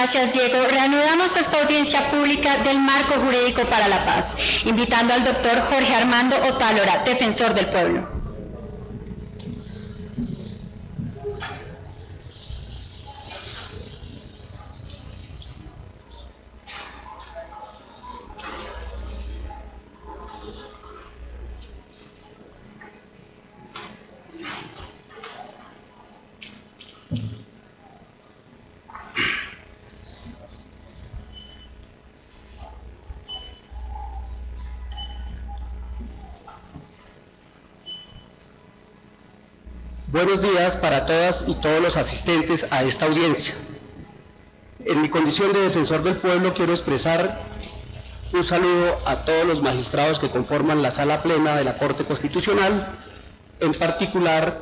Gracias, Diego. Reanudamos esta audiencia pública del Marco Jurídico para la Paz, invitando al doctor Jorge Armando Otálora, defensor del pueblo. Buenos días para todas y todos los asistentes a esta audiencia. En mi condición de defensor del pueblo quiero expresar un saludo a todos los magistrados que conforman la sala plena de la Corte Constitucional, en particular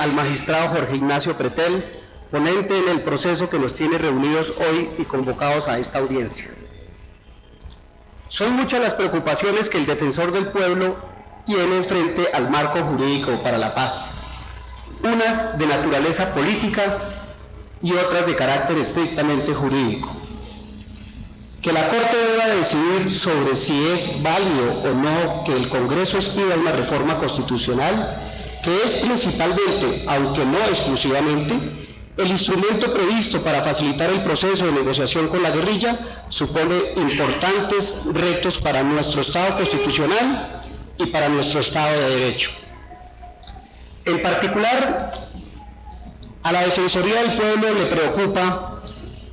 al magistrado Jorge Ignacio Pretel, ponente en el proceso que nos tiene reunidos hoy y convocados a esta audiencia. Son muchas las preocupaciones que el defensor del pueblo tiene frente al marco jurídico para la paz. Unas de naturaleza política y otras de carácter estrictamente jurídico. Que la Corte deba decidir sobre si es válido o no que el Congreso expida una reforma constitucional, que es principalmente, aunque no exclusivamente, el instrumento previsto para facilitar el proceso de negociación con la guerrilla, supone importantes retos para nuestro Estado constitucional y para nuestro Estado de Derecho. En particular, a la Defensoría del Pueblo le preocupa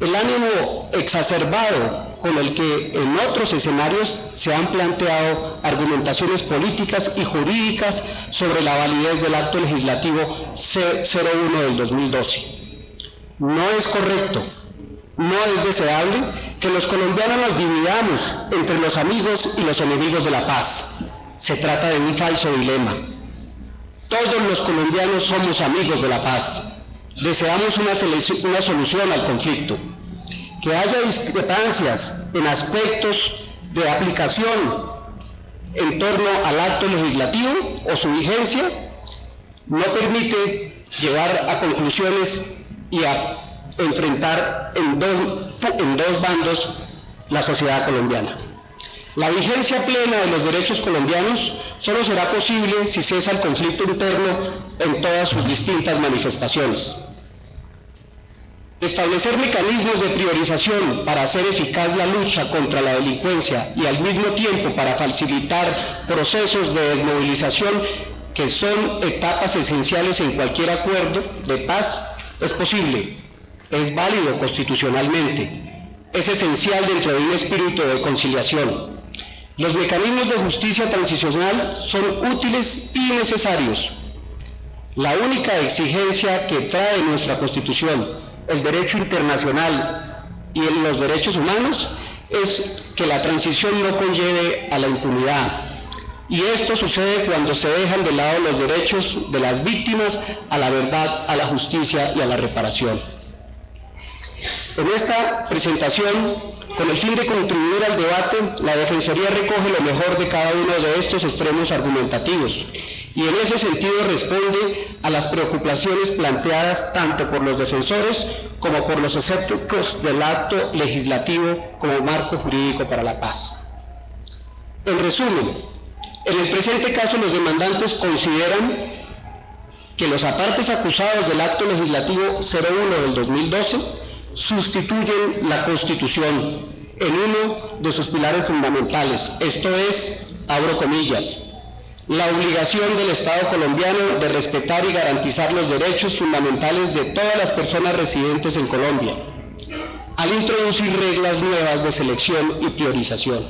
el ánimo exacerbado con el que en otros escenarios se han planteado argumentaciones políticas y jurídicas sobre la validez del acto legislativo C01 del 2012. No es correcto, no es deseable que los colombianos nos dividamos entre los amigos y los enemigos de la paz. Se trata de un falso dilema. Todos los colombianos somos amigos de la paz. Deseamos una solución al conflicto. Que haya discrepancias en aspectos de aplicación en torno al acto legislativo o su vigencia no permite llevar a conclusiones y a enfrentar en dos bandos la sociedad colombiana. La vigencia plena de los derechos colombianos solo será posible si cesa el conflicto interno en todas sus distintas manifestaciones. Establecer mecanismos de priorización para hacer eficaz la lucha contra la delincuencia y al mismo tiempo para facilitar procesos de desmovilización que son etapas esenciales en cualquier acuerdo de paz es posible, es válido constitucionalmente, es esencial dentro de un espíritu de conciliación. Los mecanismos de justicia transicional son útiles y necesarios. La única exigencia que trae nuestra Constitución, el derecho internacional y los derechos humanos, es que la transición no conlleve a la impunidad. Y esto sucede cuando se dejan de lado los derechos de las víctimas a la verdad, a la justicia y a la reparación. En esta presentación, con el fin de contribuir al debate, la Defensoría recoge lo mejor de cada uno de estos extremos argumentativos y en ese sentido responde a las preocupaciones planteadas tanto por los defensores como por los escépticos del acto legislativo como marco jurídico para la paz. En resumen, en el presente caso los demandantes consideran que los apartes acusados del acto legislativo 01 del 2012 sustituyen la Constitución en uno de sus pilares fundamentales, esto es, abro comillas, la obligación del Estado colombiano de respetar y garantizar los derechos fundamentales de todas las personas residentes en Colombia, al introducir reglas nuevas de selección y priorización.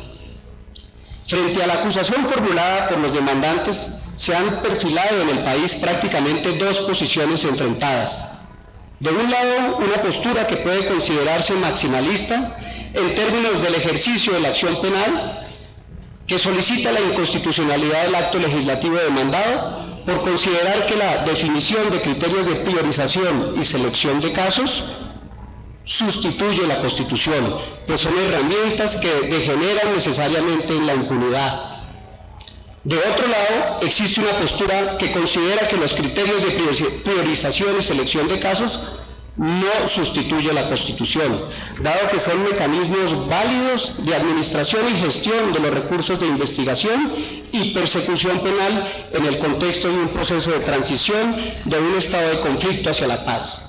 Frente a la acusación formulada por los demandantes, se han perfilado en el país prácticamente dos posiciones enfrentadas. De un lado, una postura que puede considerarse maximalista en términos del ejercicio de la acción penal, que solicita la inconstitucionalidad del acto legislativo demandado por considerar que la definición de criterios de priorización y selección de casos sustituye la Constitución, pues son herramientas que degeneran necesariamente en la impunidad. De otro lado, existe una postura que considera que los criterios de priorización y selección de casos no sustituye la Constitución, dado que son mecanismos válidos de administración y gestión de los recursos de investigación y persecución penal en el contexto de un proceso de transición de un estado de conflicto hacia la paz.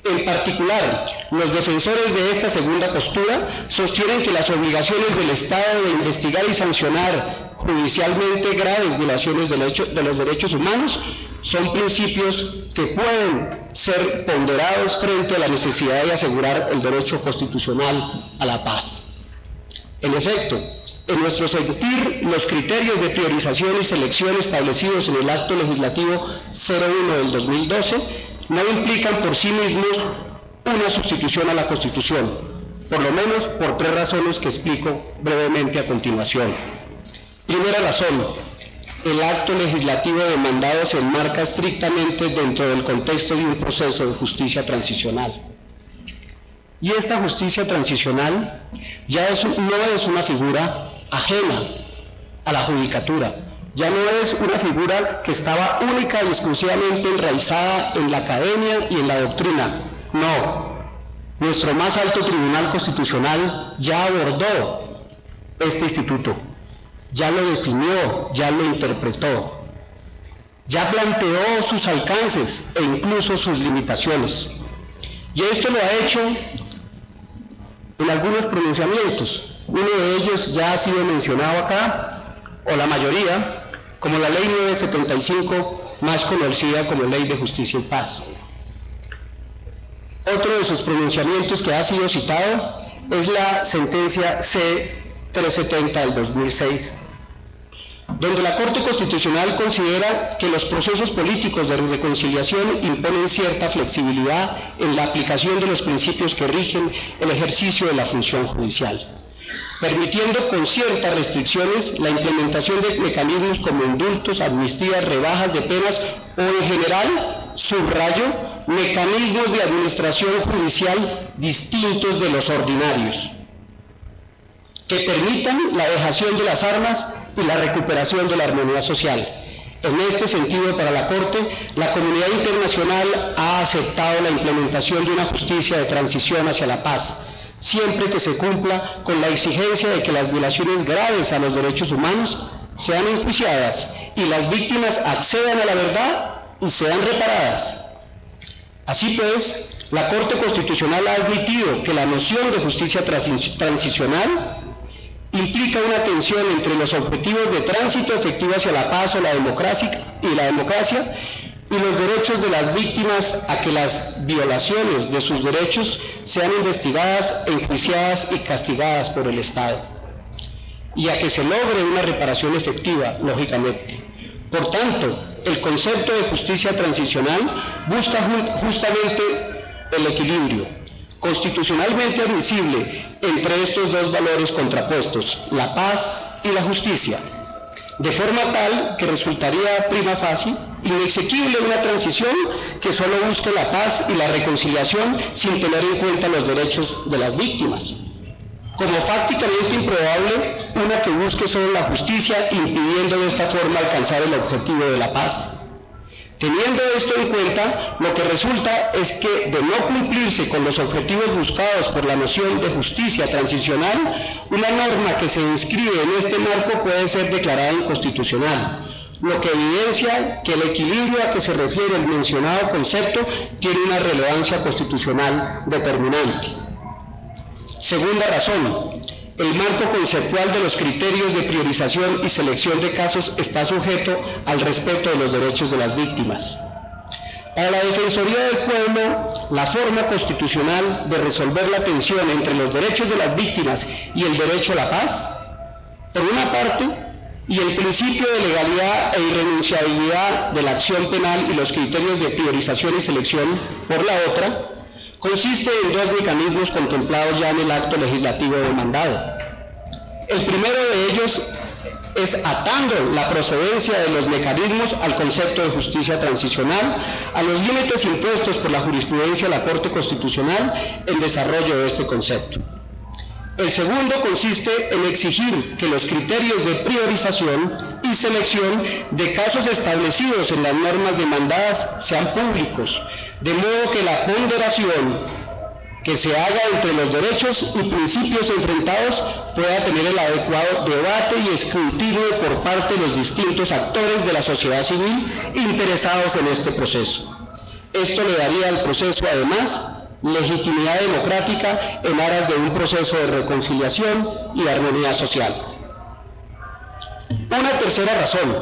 En particular, los defensores de esta segunda postura sostienen que las obligaciones del Estado de investigar y sancionar judicialmente graves violaciones de los derechos humanos son principios que pueden ser ponderados frente a la necesidad de asegurar el derecho constitucional a la paz. En efecto, en nuestro sentir, los criterios de priorización y selección establecidos en el Acto Legislativo 01 del 2012 no implican por sí mismos una sustitución a la Constitución, por lo menos por 3 razones que explico brevemente a continuación. Primera razón, el acto legislativo demandado se enmarca estrictamente dentro del contexto de un proceso de justicia transicional. Y esta justicia transicional ya no es una figura ajena a la judicatura, ya no es una figura que estaba única y exclusivamente enraizada en la academia y en la doctrina. No, nuestro más alto tribunal constitucional ya abordó este instituto, ya lo definió, ya lo interpretó, ya planteó sus alcances e incluso sus limitaciones. Y esto lo ha hecho en algunos pronunciamientos. Uno de ellos ya ha sido mencionado acá, o la mayoría, como la Ley 975, más conocida como Ley de Justicia y Paz. Otro de sus pronunciamientos que ha sido citado es la sentencia C-370 del 2006, donde la Corte Constitucional considera que los procesos políticos de reconciliación imponen cierta flexibilidad en la aplicación de los principios que rigen el ejercicio de la función judicial, permitiendo con ciertas restricciones la implementación de mecanismos como indultos, amnistías, rebajas de penas o en general, subrayo, mecanismos de administración judicial distintos de los ordinarios, que permitan la dejación de las armas y la recuperación de la armonía social. En este sentido, para la Corte, la comunidad internacional ha aceptado la implementación de una justicia de transición hacia la paz, siempre que se cumpla con la exigencia de que las violaciones graves a los derechos humanos sean enjuiciadas y las víctimas accedan a la verdad y sean reparadas. Así pues, la Corte Constitucional ha admitido que la noción de justicia transicional implica una tensión entre los objetivos de tránsito efectivo hacia la paz o la democracia y los derechos de las víctimas a que las violaciones de sus derechos sean investigadas, enjuiciadas y castigadas por el Estado, y a que se logre una reparación efectiva, lógicamente. Por tanto, el concepto de justicia transicional busca justamente el equilibrio constitucionalmente admisible entre estos dos valores contrapuestos, la paz y la justicia, de forma tal que resultaría prima facie inexequible una transición que solo busque la paz y la reconciliación sin tener en cuenta los derechos de las víctimas, como fácticamente improbable una que busque solo la justicia, impidiendo de esta forma alcanzar el objetivo de la paz. Teniendo esto en cuenta, lo que resulta es que de no cumplirse con los objetivos buscados por la noción de justicia transicional, una norma que se inscribe en este marco puede ser declarada inconstitucional, lo que evidencia que el equilibrio a que se refiere el mencionado concepto tiene una relevancia constitucional determinante. Segunda razón, el marco conceptual de los criterios de priorización y selección de casos está sujeto al respeto de los derechos de las víctimas. Para la Defensoría del Pueblo, la forma constitucional de resolver la tensión entre los derechos de las víctimas y el derecho a la paz, por una parte, y el principio de legalidad e irrenunciabilidad de la acción penal y los criterios de priorización y selección, por la otra, consiste en dos mecanismos contemplados ya en el acto legislativo demandado. El primero de ellos es atando la procedencia de los mecanismos al concepto de justicia transicional, a los límites impuestos por la jurisprudencia de la Corte Constitucional en desarrollo de este concepto. El segundo consiste en exigir que los criterios de priorización y selección de casos establecidos en las normas demandadas sean públicos, de modo que la ponderación que se haga entre los derechos y principios enfrentados pueda tener el adecuado debate y escrutinio por parte de los distintos actores de la sociedad civil interesados en este proceso. Esto le daría al proceso, además, legitimidad democrática en aras de un proceso de reconciliación y armonía social. Una tercera razón: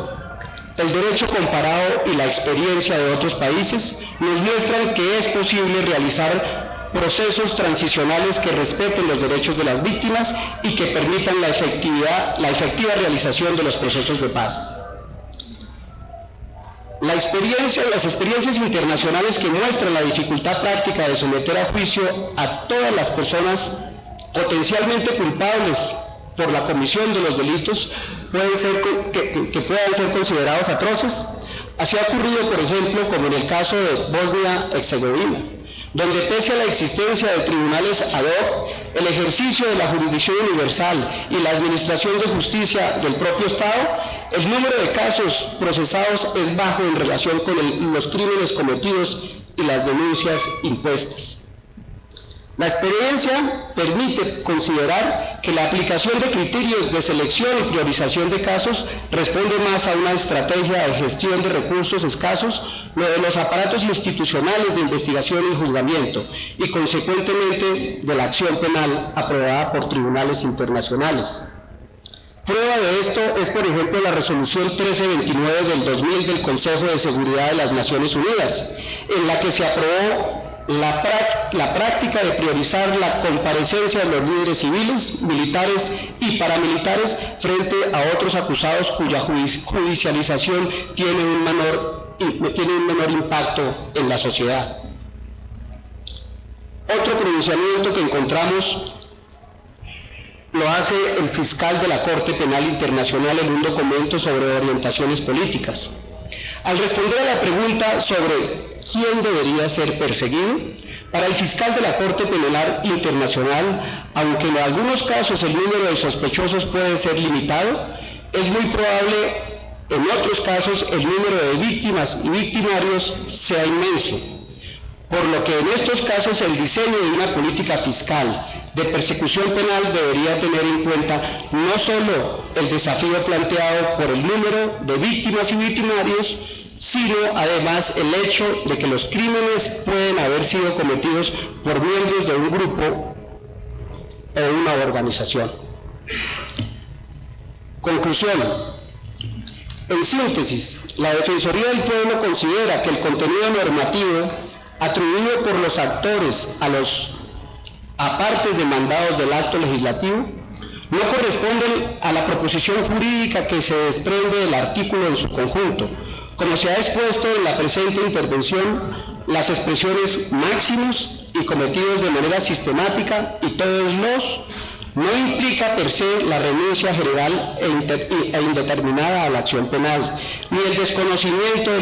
el derecho comparado y la experiencia de otros países nos muestran que es posible realizar procesos transicionales que respeten los derechos de las víctimas y que permitan la efectiva realización de los procesos de paz. Las experiencias internacionales que muestran la dificultad práctica de someter a juicio a todas las personas potencialmente culpables por la comisión de los delitos que puedan ser considerados atroces. Así ha ocurrido, por ejemplo, como en el caso de Bosnia-Herzegovina, donde pese a la existencia de tribunales ad hoc, el ejercicio de la jurisdicción universal y la administración de justicia del propio Estado, el número de casos procesados es bajo en relación con los crímenes cometidos y las denuncias impuestas. La experiencia permite considerar que la aplicación de criterios de selección y priorización de casos responde más a una estrategia de gestión de recursos escasos, lo de los aparatos institucionales de investigación y juzgamiento, y consecuentemente de la acción penal aprobada por tribunales internacionales. Prueba de esto es, por ejemplo, la resolución 1329 del 2000 del Consejo de Seguridad de las Naciones Unidas, en la que se aprobó la práctica de priorizar la comparecencia de los líderes civiles, militares y paramilitares frente a otros acusados cuya judicialización tiene un menor impacto en la sociedad. Otro pronunciamiento que encontramos lo hace el fiscal de la Corte Penal Internacional en un documento sobre orientaciones políticas. Al responder a la pregunta sobre quién debería ser perseguido, para el fiscal de la Corte Penal Internacional, aunque en algunos casos el número de sospechosos puede ser limitado, es muy probable en otros casos el número de víctimas y victimarios sea inmenso, por lo que en estos casos el diseño de una política fiscal de persecución penal debería tener en cuenta no solo el desafío planteado por el número de víctimas y victimarios, sino además el hecho de que los crímenes pueden haber sido cometidos por miembros de un grupo o una organización. Conclusión. En síntesis, la Defensoría del Pueblo considera que el contenido normativo atribuido por los actores a partes demandados del acto legislativo no corresponden a la proposición jurídica que se desprende del artículo en su conjunto. Como se ha expuesto en la presente intervención, las expresiones máximos y cometidos de manera sistemática y todos los no implica per se la renuncia general e indeterminada a la acción penal, ni el desconocimiento de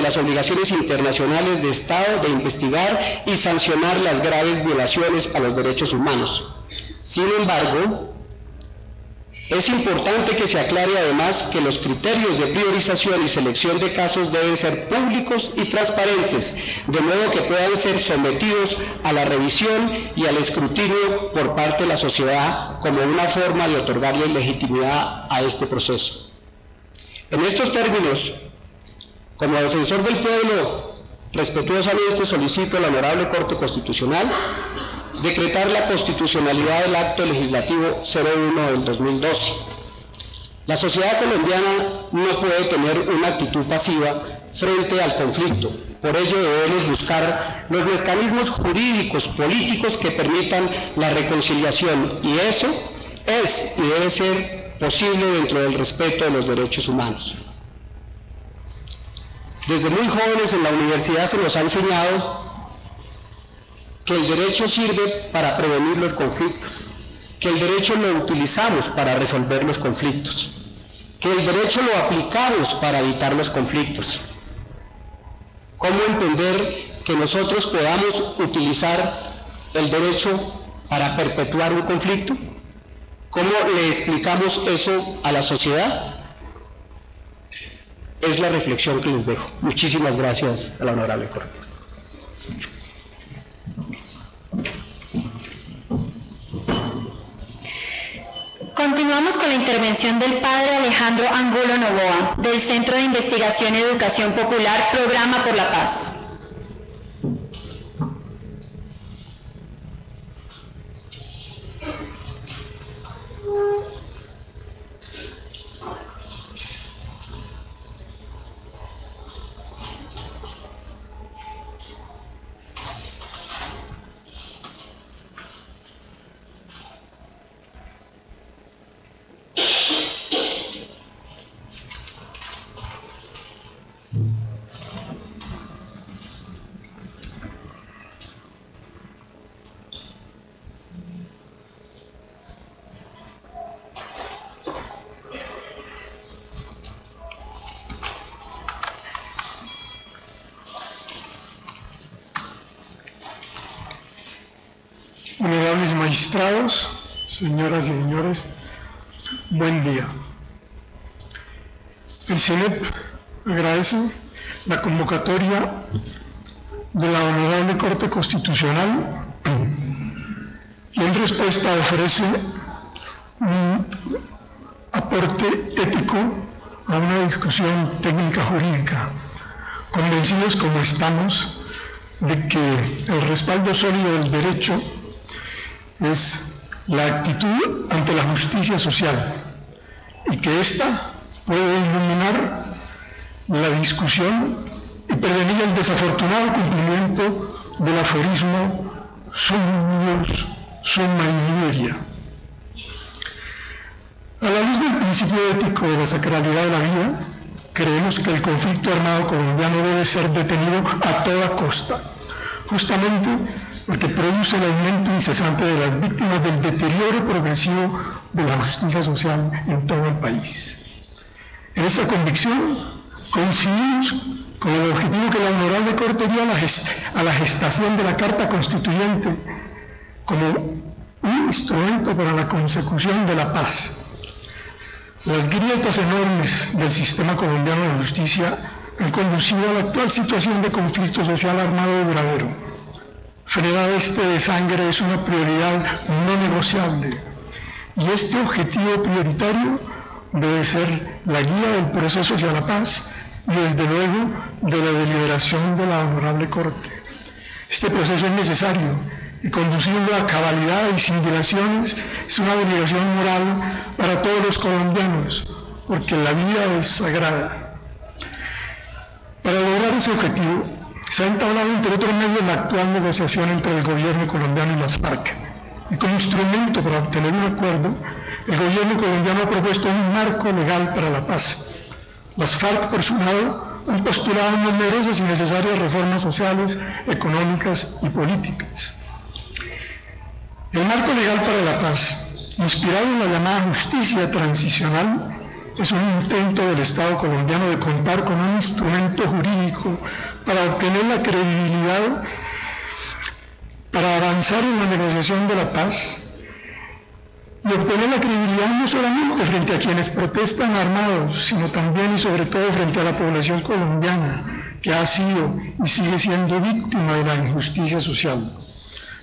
las obligaciones internacionales de Estado de investigar y sancionar las graves violaciones a los derechos humanos. Sin embargo, es importante que se aclare además que los criterios de priorización y selección de casos deben ser públicos y transparentes, de modo que puedan ser sometidos a la revisión y al escrutinio por parte de la sociedad como una forma de otorgarle legitimidad a este proceso. En estos términos, como defensor del pueblo, respetuosamente solicito a la Honorable Corte Constitucional decretar la constitucionalidad del acto legislativo 01 del 2012. La sociedad colombiana no puede tener una actitud pasiva frente al conflicto. Por ello debemos buscar los mecanismos jurídicos, políticos que permitan la reconciliación, y eso es y debe ser posible dentro del respeto de los derechos humanos. Desde muy jóvenes en la universidad se nos ha enseñado que el derecho sirve para prevenir los conflictos, que el derecho lo utilizamos para resolver los conflictos, que el derecho lo aplicamos para evitar los conflictos. ¿Cómo entender que nosotros podamos utilizar el derecho para perpetuar un conflicto? ¿Cómo le explicamos eso a la sociedad? Es la reflexión que les dejo. Muchísimas gracias a la Honorable Corte. Continuamos con la intervención del padre Alejandro Angulo Novoa, del Centro de Investigación y Educación Popular, Programa por la Paz. Honorables magistrados, señoras y señores, buen día. El CENEP agradece la convocatoria de la Honorable Corte Constitucional y en respuesta ofrece un aporte ético a una discusión técnica jurídica, convencidos como estamos de que el respaldo sólido del derecho es la actitud ante la justicia social y que ésta puede iluminar la discusión y prevenir el desafortunado cumplimiento del aforismo sum ius, summa injuria. A la luz del principio ético de la sacralidad de la vida, creemos que el conflicto armado colombiano debe ser detenido a toda costa, justamente porque produce el aumento incesante de las víctimas del deterioro progresivo de la justicia social en todo el país. En esta convicción coincidimos con el objetivo que la Honorable Corte dio a la gestación de la Carta Constituyente como un instrumento para la consecución de la paz. Las grietas enormes del sistema colombiano de justicia han conducido a la actual situación de conflicto social armado y duradero. Frenar este de sangre es una prioridad no negociable y este objetivo prioritario debe ser la guía del proceso hacia la paz y desde luego de la deliberación de la Honorable Corte. Este proceso es necesario y conducirlo a cabalidad y sin dilaciones es una obligación moral para todos los colombianos, porque la vida es sagrada. Para lograr ese objetivo, se ha entablado entre otros medios la actual negociación entre el gobierno colombiano y las FARC. Y como instrumento para obtener un acuerdo, el gobierno colombiano ha propuesto un marco legal para la paz. Las FARC, por su lado, han postulado numerosas y necesarias reformas sociales, económicas y políticas. El marco legal para la paz, inspirado en la llamada justicia transicional, es un intento del Estado colombiano de contar con un instrumento jurídico para obtener la credibilidad, para avanzar en la negociación de la paz y obtener la credibilidad no solamente frente a quienes protestan armados, sino también y sobre todo frente a la población colombiana que ha sido y sigue siendo víctima de la injusticia social.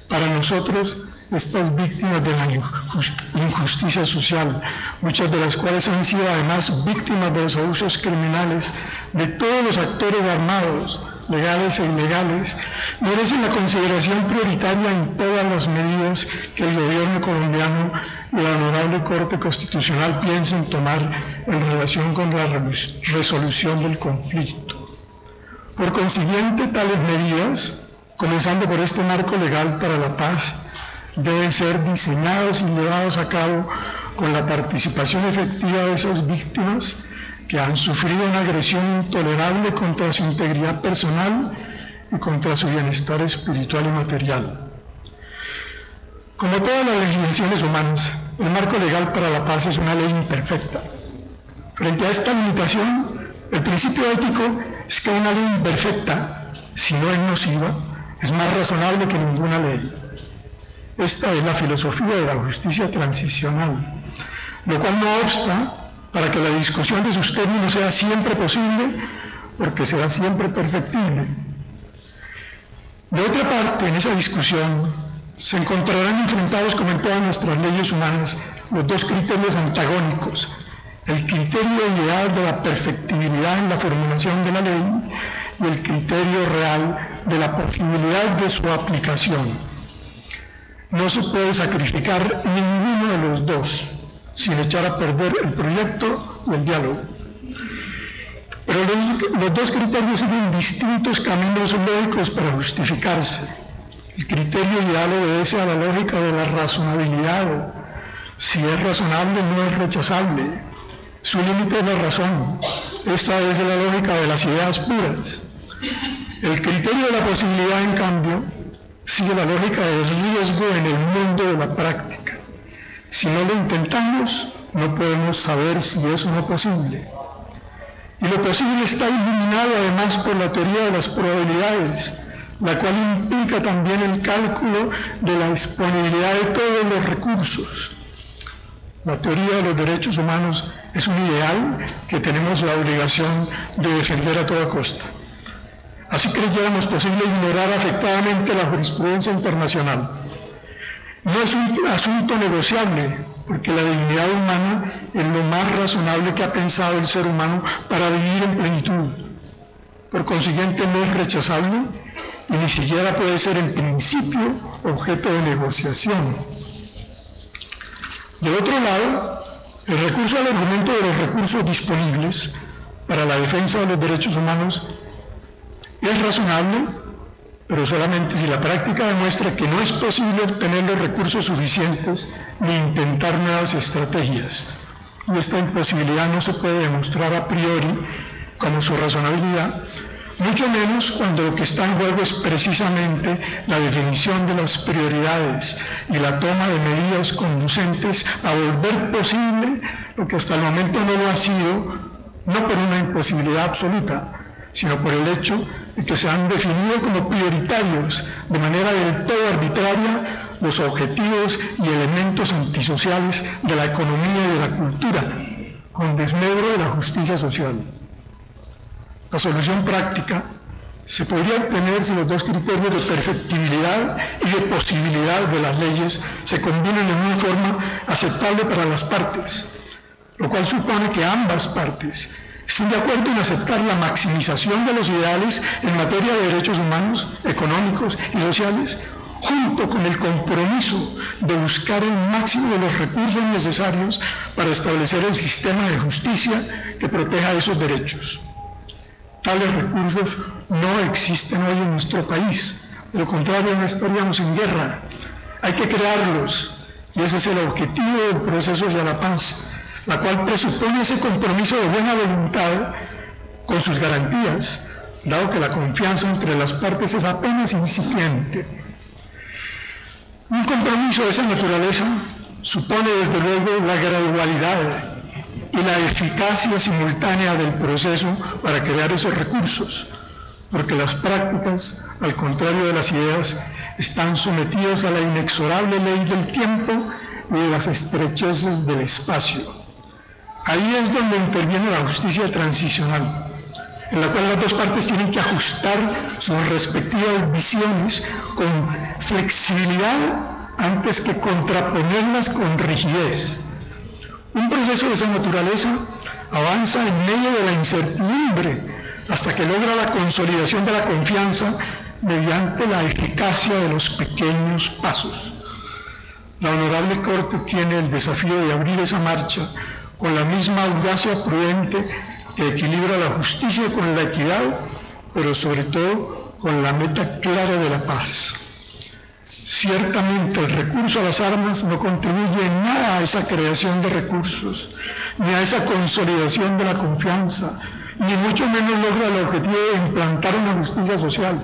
Para nosotros, estas víctimas de la injusticia social, muchas de las cuales han sido además víctimas de los abusos criminales de todos los actores armados, legales e ilegales, merecen la consideración prioritaria en todas las medidas que el gobierno colombiano y la Honorable Corte Constitucional piensen tomar en relación con la resolución del conflicto. Por consiguiente, tales medidas, comenzando por este marco legal para la paz, deben ser diseñados y llevados a cabo con la participación efectiva de esas víctimas que han sufrido una agresión intolerable contra su integridad personal y contra su bienestar espiritual y material. Como todas las legislaciones humanas, el marco legal para la paz es una ley imperfecta. Frente a esta limitación, el principio ético es que una ley imperfecta, si no es nociva, es más razonable que ninguna ley. Esta es la filosofía de la justicia transicional, lo cual no obsta para que la discusión de sus términos sea siempre posible, porque será siempre perfectible. De otra parte, en esa discusión se encontrarán enfrentados, como en todas nuestras leyes humanas, los dos criterios antagónicos: el criterio ideal de la perfectibilidad en la formulación de la ley y el criterio real de la posibilidad de su aplicación. No se puede sacrificar ninguno de los dos sin echar a perder el proyecto y el diálogo. Pero los dos criterios siguen distintos caminos lógicos para justificarse. El criterio ideal obedece a la lógica de la razonabilidad. Si es razonable, no es rechazable. Su límite es la razón. Esta es la lógica de las ideas puras. El criterio de la posibilidad, en cambio, sigue la lógica del riesgo en el mundo de la práctica. Si no lo intentamos, no podemos saber si es o no posible. Y lo posible está iluminado además por la teoría de las probabilidades, la cual implica también el cálculo de la disponibilidad de todos los recursos. La teoría de los derechos humanos es un ideal que tenemos la obligación de defender a toda costa. Así creyéramos posible ignorar afectadamente la jurisprudencia internacional. No es un asunto negociable, porque la dignidad humana es lo más razonable que ha pensado el ser humano para vivir en plenitud. Por consiguiente, no es rechazable y ni siquiera puede ser en principio objeto de negociación. Del otro lado, el recurso al argumento de los recursos disponibles para la defensa de los derechos humanos es razonable, pero solamente si la práctica demuestra que no es posible obtener los recursos suficientes ni intentar nuevas estrategias. Y esta imposibilidad no se puede demostrar a priori como su razonabilidad, mucho menos cuando lo que está en juego es precisamente la definición de las prioridades y la toma de medidas conducentes a volver posible lo que hasta el momento no lo ha sido, no por una imposibilidad absoluta, sino por el hecho de que se han definido como prioritarios, de manera del todo arbitraria, los objetivos y elementos antisociales de la economía y de la cultura, con desmedro de la justicia social. La solución práctica se podría obtener si los dos criterios de perfectibilidad y de posibilidad de las leyes se combinan en una forma aceptable para las partes, lo cual supone que ambas partes estén de acuerdo en aceptar la maximización de los ideales en materia de derechos humanos, económicos y sociales, junto con el compromiso de buscar el máximo de los recursos necesarios para establecer el sistema de justicia que proteja esos derechos. Tales recursos no existen hoy en nuestro país, de lo contrario no estaríamos en guerra. Hay que crearlos, y ese es el objetivo del proceso hacia la paz, la cual presupone ese compromiso de buena voluntad con sus garantías, dado que la confianza entre las partes es apenas incipiente. Un compromiso de esa naturaleza supone desde luego la gradualidad y la eficacia simultánea del proceso para crear esos recursos, porque las prácticas, al contrario de las ideas, están sometidas a la inexorable ley del tiempo y de las estrecheces del espacio. Ahí es donde interviene la justicia transicional, en la cual las dos partes tienen que ajustar sus respectivas visiones con flexibilidad antes que contraponerlas con rigidez. Un proceso de esa naturaleza avanza en medio de la incertidumbre hasta que logra la consolidación de la confianza mediante la eficacia de los pequeños pasos. La Honorable Corte tiene el desafío de abrir esa marcha con la misma audacia prudente que equilibra la justicia con la equidad, pero sobre todo con la meta clara de la paz. Ciertamente el recurso a las armas no contribuye en nada a esa creación de recursos, ni a esa consolidación de la confianza, ni mucho menos logra el objetivo de implantar una justicia social.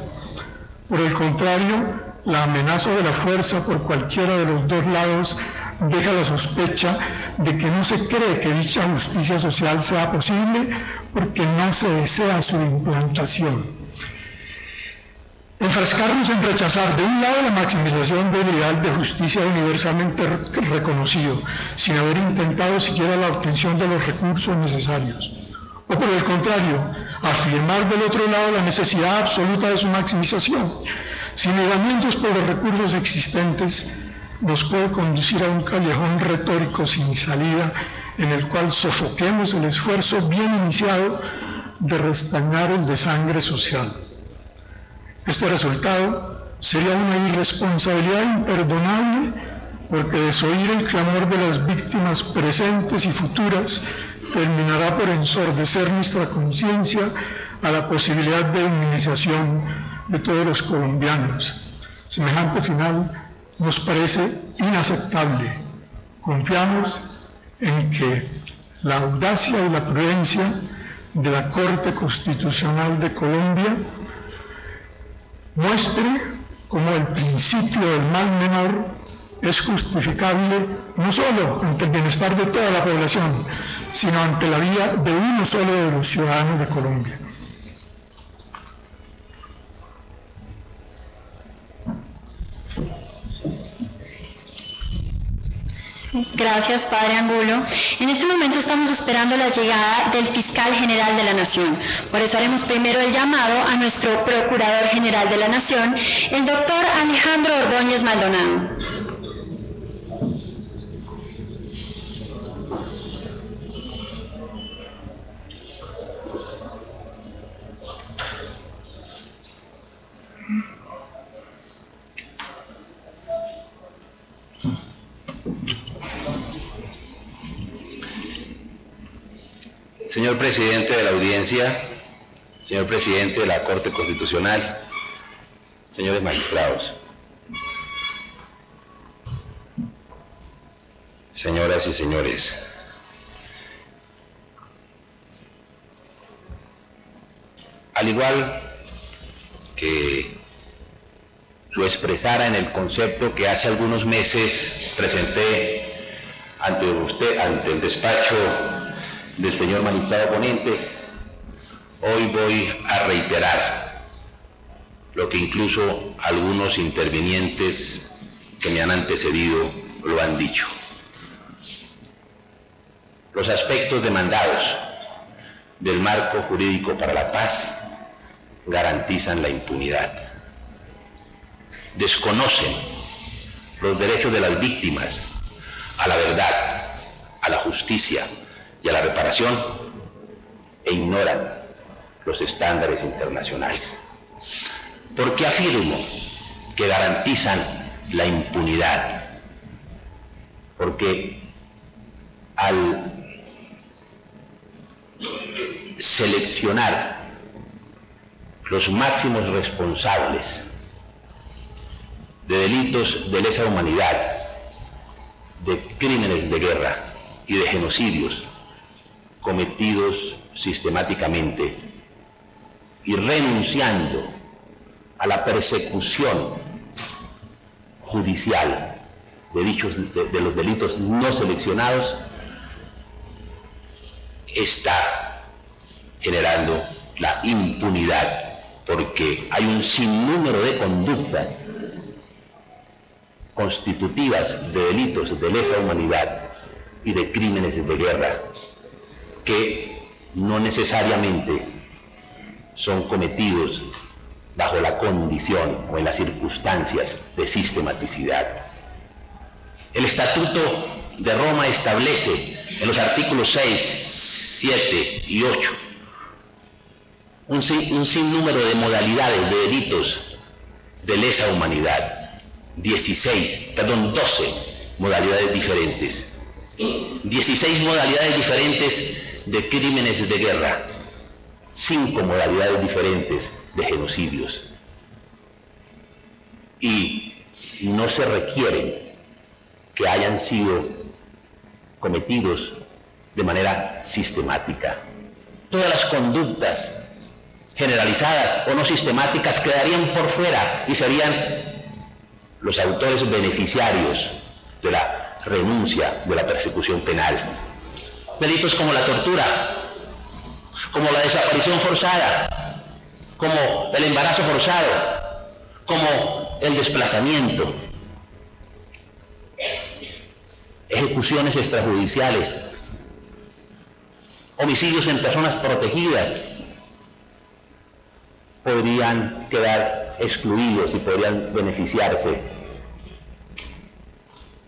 Por el contrario, la amenaza de la fuerza por cualquiera de los dos lados deja la sospecha de que no se cree que dicha justicia social sea posible porque no se desea su implantación. En enfrascarnos en rechazar de un lado la maximización del ideal de justicia universalmente reconocido, sin haber intentado siquiera la obtención de los recursos necesarios, o por el contrario, afirmar del otro lado la necesidad absoluta de su maximización, sin miramientos por los recursos existentes, nos puede conducir a un callejón retórico sin salida en el cual sofoquemos el esfuerzo bien iniciado de restañar el desangre social. Este resultado sería una irresponsabilidad imperdonable porque desoír el clamor de las víctimas presentes y futuras terminará por ensordecer nuestra conciencia a la posibilidad de inmunización de todos los colombianos. Semejante final nos parece inaceptable. Confiamos en que la audacia y la prudencia de la Corte Constitucional de Colombia muestre cómo el principio del mal menor es justificable no solo ante el bienestar de toda la población, sino ante la vida de uno solo de los ciudadanos de Colombia. Gracias, Padre Angulo. En este momento estamos esperando la llegada del Fiscal General de la Nación. Por eso haremos primero el llamado a nuestro Procurador General de la Nación, el doctor Alejandro Ordóñez Maldonado. Señor presidente de la audiencia, señor presidente de la Corte Constitucional, señores magistrados, señoras y señores, al igual que lo expresara en el concepto que hace algunos meses presenté ante usted, ante el despacho del señor magistrado ponente, hoy voy a reiterar lo que incluso algunos intervinientes que me han antecedido lo han dicho. Los aspectos demandados del marco jurídico para la paz garantizan la impunidad. Desconocen los derechos de las víctimas a la verdad, a la justicia y a la reparación, e ignoran los estándares internacionales. ¿Por qué afirmo que garantizan la impunidad? Porque al seleccionar los máximos responsables de delitos de lesa humanidad, de crímenes de guerra y de genocidios cometidos sistemáticamente, y renunciando a la persecución judicial de los delitos no seleccionados, está generando la impunidad, porque hay un sinnúmero de conductas constitutivas de delitos de lesa humanidad y de crímenes de guerra que no necesariamente son cometidos bajo la condición o en las circunstancias de sistematicidad. El Estatuto de Roma establece en los artículos 6, 7 y 8 un sinnúmero de modalidades de delitos de lesa humanidad, 12 modalidades diferentes, 16 modalidades diferentes de crímenes de guerra, 5 modalidades diferentes de genocidios, y no se requiere que hayan sido cometidos de manera sistemática. Todas las conductas generalizadas o no sistemáticas quedarían por fuera y serían los autores beneficiarios de la renuncia de la persecución penal. Delitos como la tortura, como la desaparición forzada, como el embarazo forzado, como el desplazamiento, ejecuciones extrajudiciales, homicidios en personas protegidas, podrían quedar excluidos y podrían beneficiarse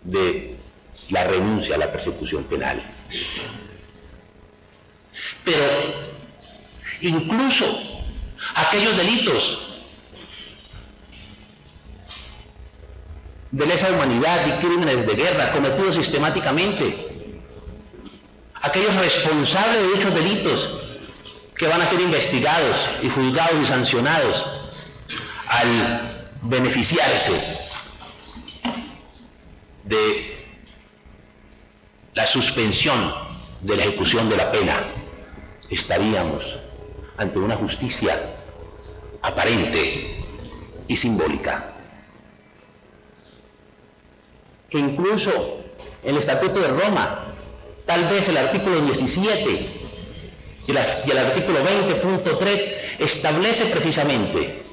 de la renuncia a la persecución penal. Pero incluso aquellos delitos de lesa humanidad y crímenes de guerra cometidos sistemáticamente, aquellos responsables de dichos delitos que van a ser investigados y juzgados y sancionados, al beneficiarse de la suspensión de la ejecución de la pena, estaríamos ante una justicia aparente y simbólica, que incluso el Estatuto de Roma, tal vez el artículo 17 y el artículo 20.3 establece precisamente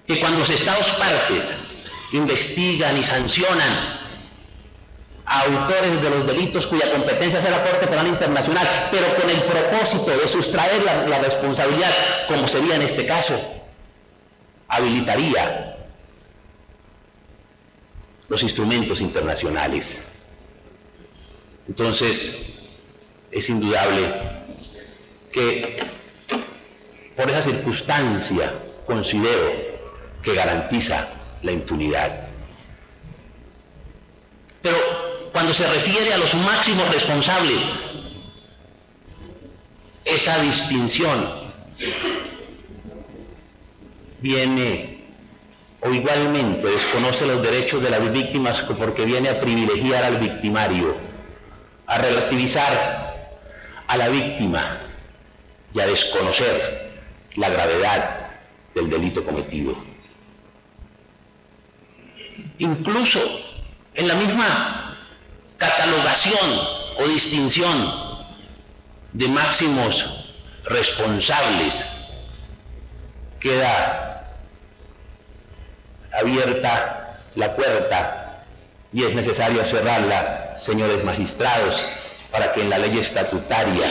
que cuando los Estados partes investigan y sancionan a autores de los delitos cuya competencia es la Corte Penal Internacional, pero con el propósito de sustraer la responsabilidad, como sería en este caso, habilitaría los instrumentos internacionales. Entonces, es indudable que por esa circunstancia considero que garantiza la impunidad. Pero cuando se refiere a los máximos responsables, esa distinción viene o igualmente desconoce los derechos de las víctimas porque viene a privilegiar al victimario, a relativizar a la víctima y a desconocer la gravedad del delito cometido. Incluso en la misma catalogación o distinción de máximos responsables queda abierta la puerta y es necesario cerrarla, señores magistrados, para que en la ley estatutaria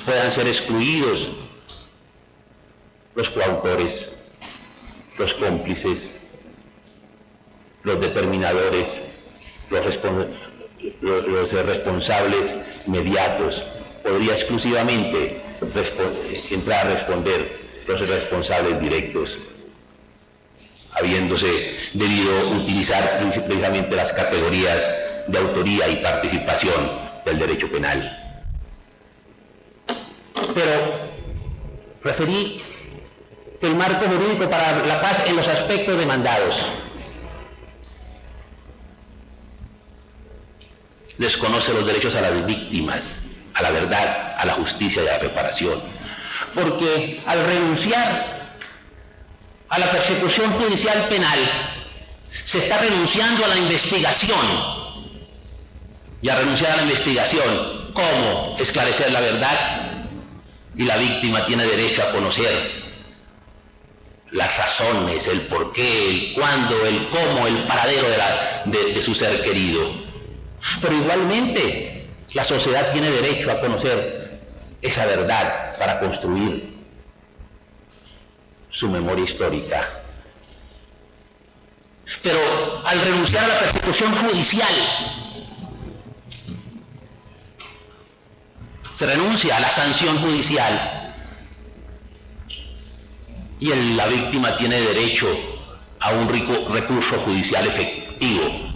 puedan ser excluidos los coautores, los cómplices, los determinadores, los responsables inmediatos. Podría exclusivamente entrar a responder los responsables directos, habiéndose debido utilizar precisamente las categorías de autoría y participación del derecho penal. Pero referí que el marco jurídico para la paz en los aspectos demandados desconoce los derechos a las víctimas, a la verdad, a la justicia y a la reparación, porque al renunciar a la persecución judicial penal se está renunciando a la investigación, y al renunciar a la investigación, ¿cómo esclarecer la verdad? Y la víctima tiene derecho a conocer las razones, el porqué, el cuándo, el cómo, el paradero de su ser querido. Pero igualmente la sociedad tiene derecho a conocer esa verdad para construir su memoria histórica. Pero al renunciar a la persecución judicial, se renuncia a la sanción judicial y la víctima tiene derecho a un recurso judicial efectivo.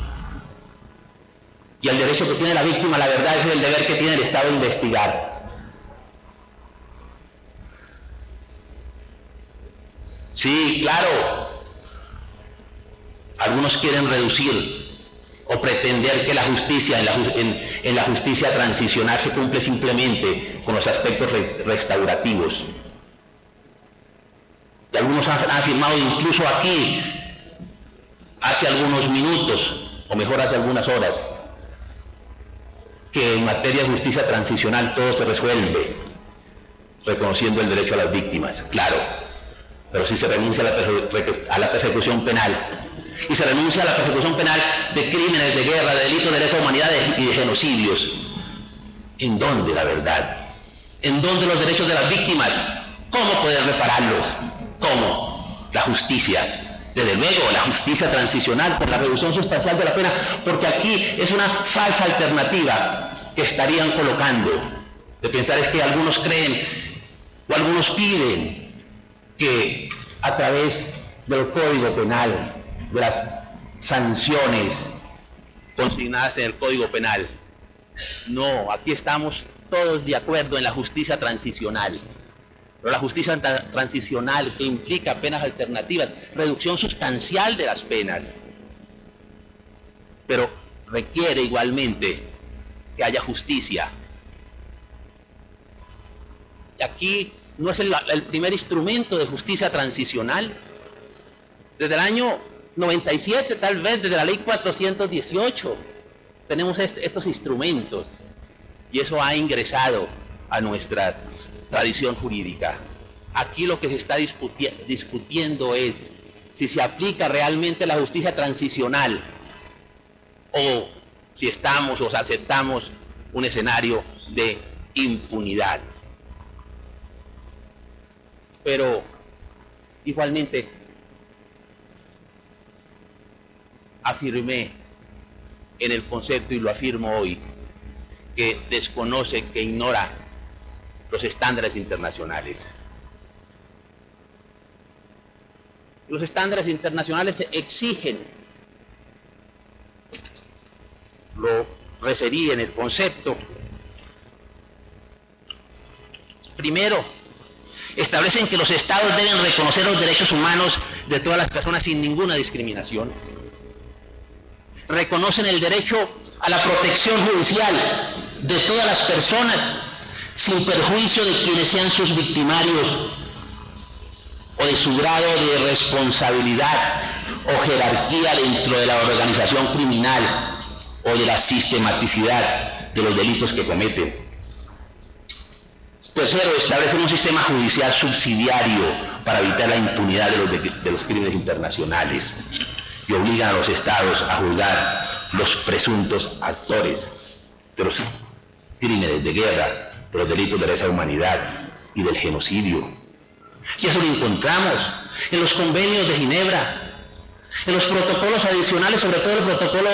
Y el derecho que tiene la víctima, la verdad, es el deber que tiene el Estado de investigar. Sí, claro, algunos quieren reducir o pretender que la justicia, en la justicia transicional se cumple simplemente con los aspectos restaurativos. Y algunos han afirmado incluso aquí, hace algunos minutos, o mejor hace algunas horas, que en materia de justicia transicional todo se resuelve reconociendo el derecho a las víctimas. Claro, pero sí se renuncia a la persecución penal. Y se renuncia a la persecución penal de crímenes de guerra, de delitos de lesa humanidad y de genocidios. ¿En dónde la verdad? ¿En dónde los derechos de las víctimas? ¿Cómo poder repararlos? ¿Cómo? La justicia. Desde luego, la justicia transicional por la reducción sustancial de la pena, porque aquí es una falsa alternativa que estarían colocando. De pensar es que algunos creen o algunos piden que a través del Código Penal, de las sanciones consignadas en el Código Penal. No, aquí estamos todos de acuerdo en la justicia transicional. Pero la justicia transicional, que implica penas alternativas, reducción sustancial de las penas, pero requiere igualmente que haya justicia. Y aquí no es el primer instrumento de justicia transicional. Desde el año 97, tal vez, desde la ley 418, tenemos estos instrumentos, y eso ha ingresado a nuestra tradición jurídica. Aquí lo que se está discutiendo es si se aplica realmente la justicia transicional o si estamos o aceptamos un escenario de impunidad. Pero igualmente afirmé en el concepto, y lo afirmo hoy, que desconoce, que ignora los estándares internacionales. Los estándares internacionales exigen, lo referí en el concepto, primero, establecen que los estados deben reconocer los derechos humanos de todas las personas sin ninguna discriminación. Reconocen el derecho a la protección judicial de todas las personas sin perjuicio de quienes sean sus victimarios o de su grado de responsabilidad o jerarquía dentro de la organización criminal o de la sistematicidad de los delitos que cometen. Tercero, establecen un sistema judicial subsidiario para evitar la impunidad de los crímenes internacionales y obligan a los estados a juzgar los presuntos actores de los crímenes de guerra, de los delitos de lesa humanidad y del genocidio. Y eso lo encontramos en los convenios de Ginebra, en los protocolos adicionales, sobre todo el protocolo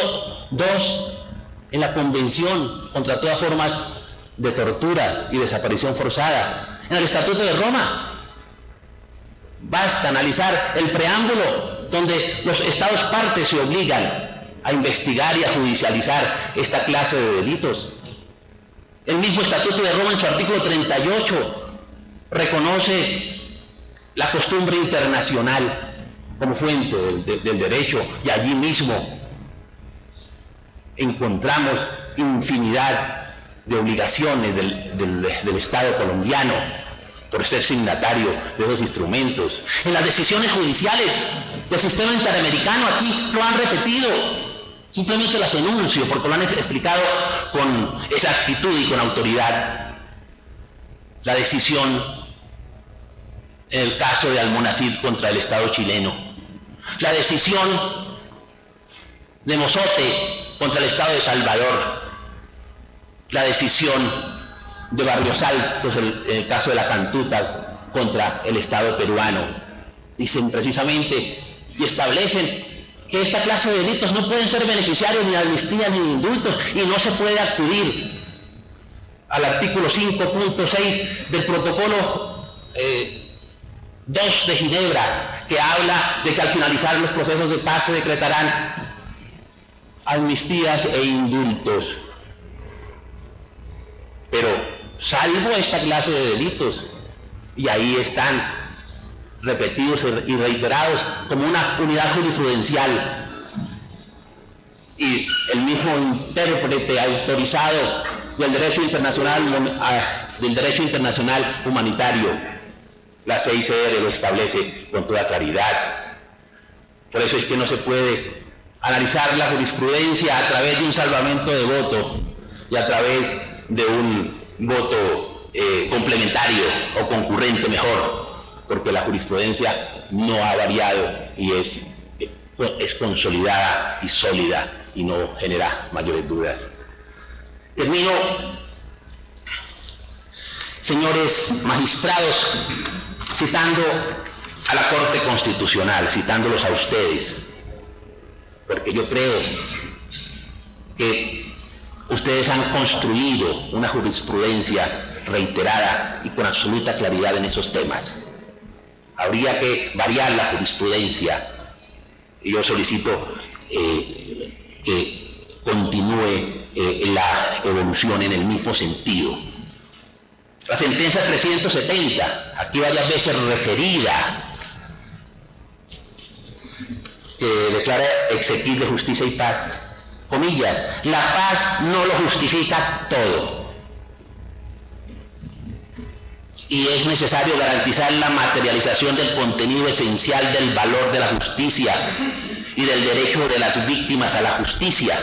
2, en la Convención contra todas formas de tortura y desaparición forzada, en el Estatuto de Roma. Basta analizar el preámbulo donde los estados partes se obligan a investigar y a judicializar esta clase de delitos. El mismo Estatuto de Roma, en su artículo 38, reconoce la costumbre internacional como fuente del derecho, y allí mismo encontramos infinidad de obligaciones del Estado colombiano por ser signatario de esos instrumentos. En las decisiones judiciales del sistema interamericano, aquí lo han repetido, simplemente las enuncio porque lo han explicado con exactitud y con autoridad. La decisión en el caso de Almonacid contra el Estado chileno, la decisión de Mozote contra el Estado de Salvador, la decisión de Barrios Altos, el caso de la Cantuta contra el Estado peruano. Dicen precisamente y establecen que esta clase de delitos no pueden ser beneficiarios ni de amnistía ni de indultos, y no se puede acudir al artículo 5.6 del protocolo 2 de Ginebra, que habla de que al finalizar los procesos de paz se decretarán amnistías e indultos. Pero salvo esta clase de delitos, y ahí están repetidos y reiterados como una unidad jurisprudencial, y el mismo intérprete autorizado del derecho internacional humanitario, la CICR, lo establece con toda claridad. Por eso es que no se puede analizar la jurisprudencia a través de un salvamento de voto y a través de un voto complementario o concurrente mejor. porque la jurisprudencia no ha variado y es consolidada y sólida y no genera mayores dudas. Termino, señores magistrados, citando a la Corte Constitucional, citándolos a ustedes, porque yo creo que ustedes han construido una jurisprudencia reiterada y con absoluta claridad en esos temas. Habría que variar la jurisprudencia y yo solicito que continúe la evolución en el mismo sentido. La sentencia 370, aquí varias veces referida, que declara exequible justicia y paz, comillas, la paz no lo justifica todo. Y es necesario garantizar la materialización del contenido esencial del valor de la justicia y del derecho de las víctimas a la justicia,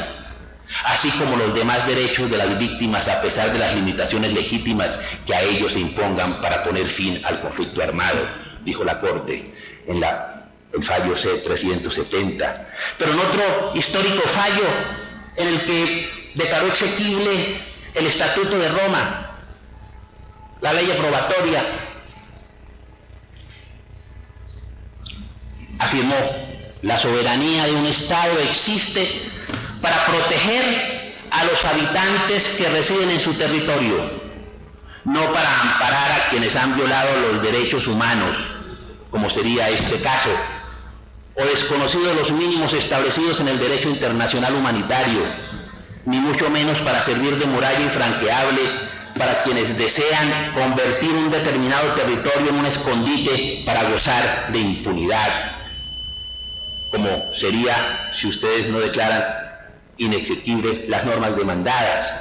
así como los demás derechos de las víctimas a pesar de las limitaciones legítimas que a ellos se impongan para poner fin al conflicto armado, dijo la Corte en el fallo C-370. Pero en otro histórico fallo en el que declaró exequible el Estatuto de Roma, la ley aprobatoria, afirmó: la soberanía de un Estado existe para proteger a los habitantes que residen en su territorio, no para amparar a quienes han violado los derechos humanos, como sería este caso, o desconocidos los mínimos establecidos en el derecho internacional humanitario, ni mucho menos para servir de muralla infranqueable para quienes desean convertir un determinado territorio en un escondite para gozar de impunidad, como sería si ustedes no declaran inexequibles las normas demandadas.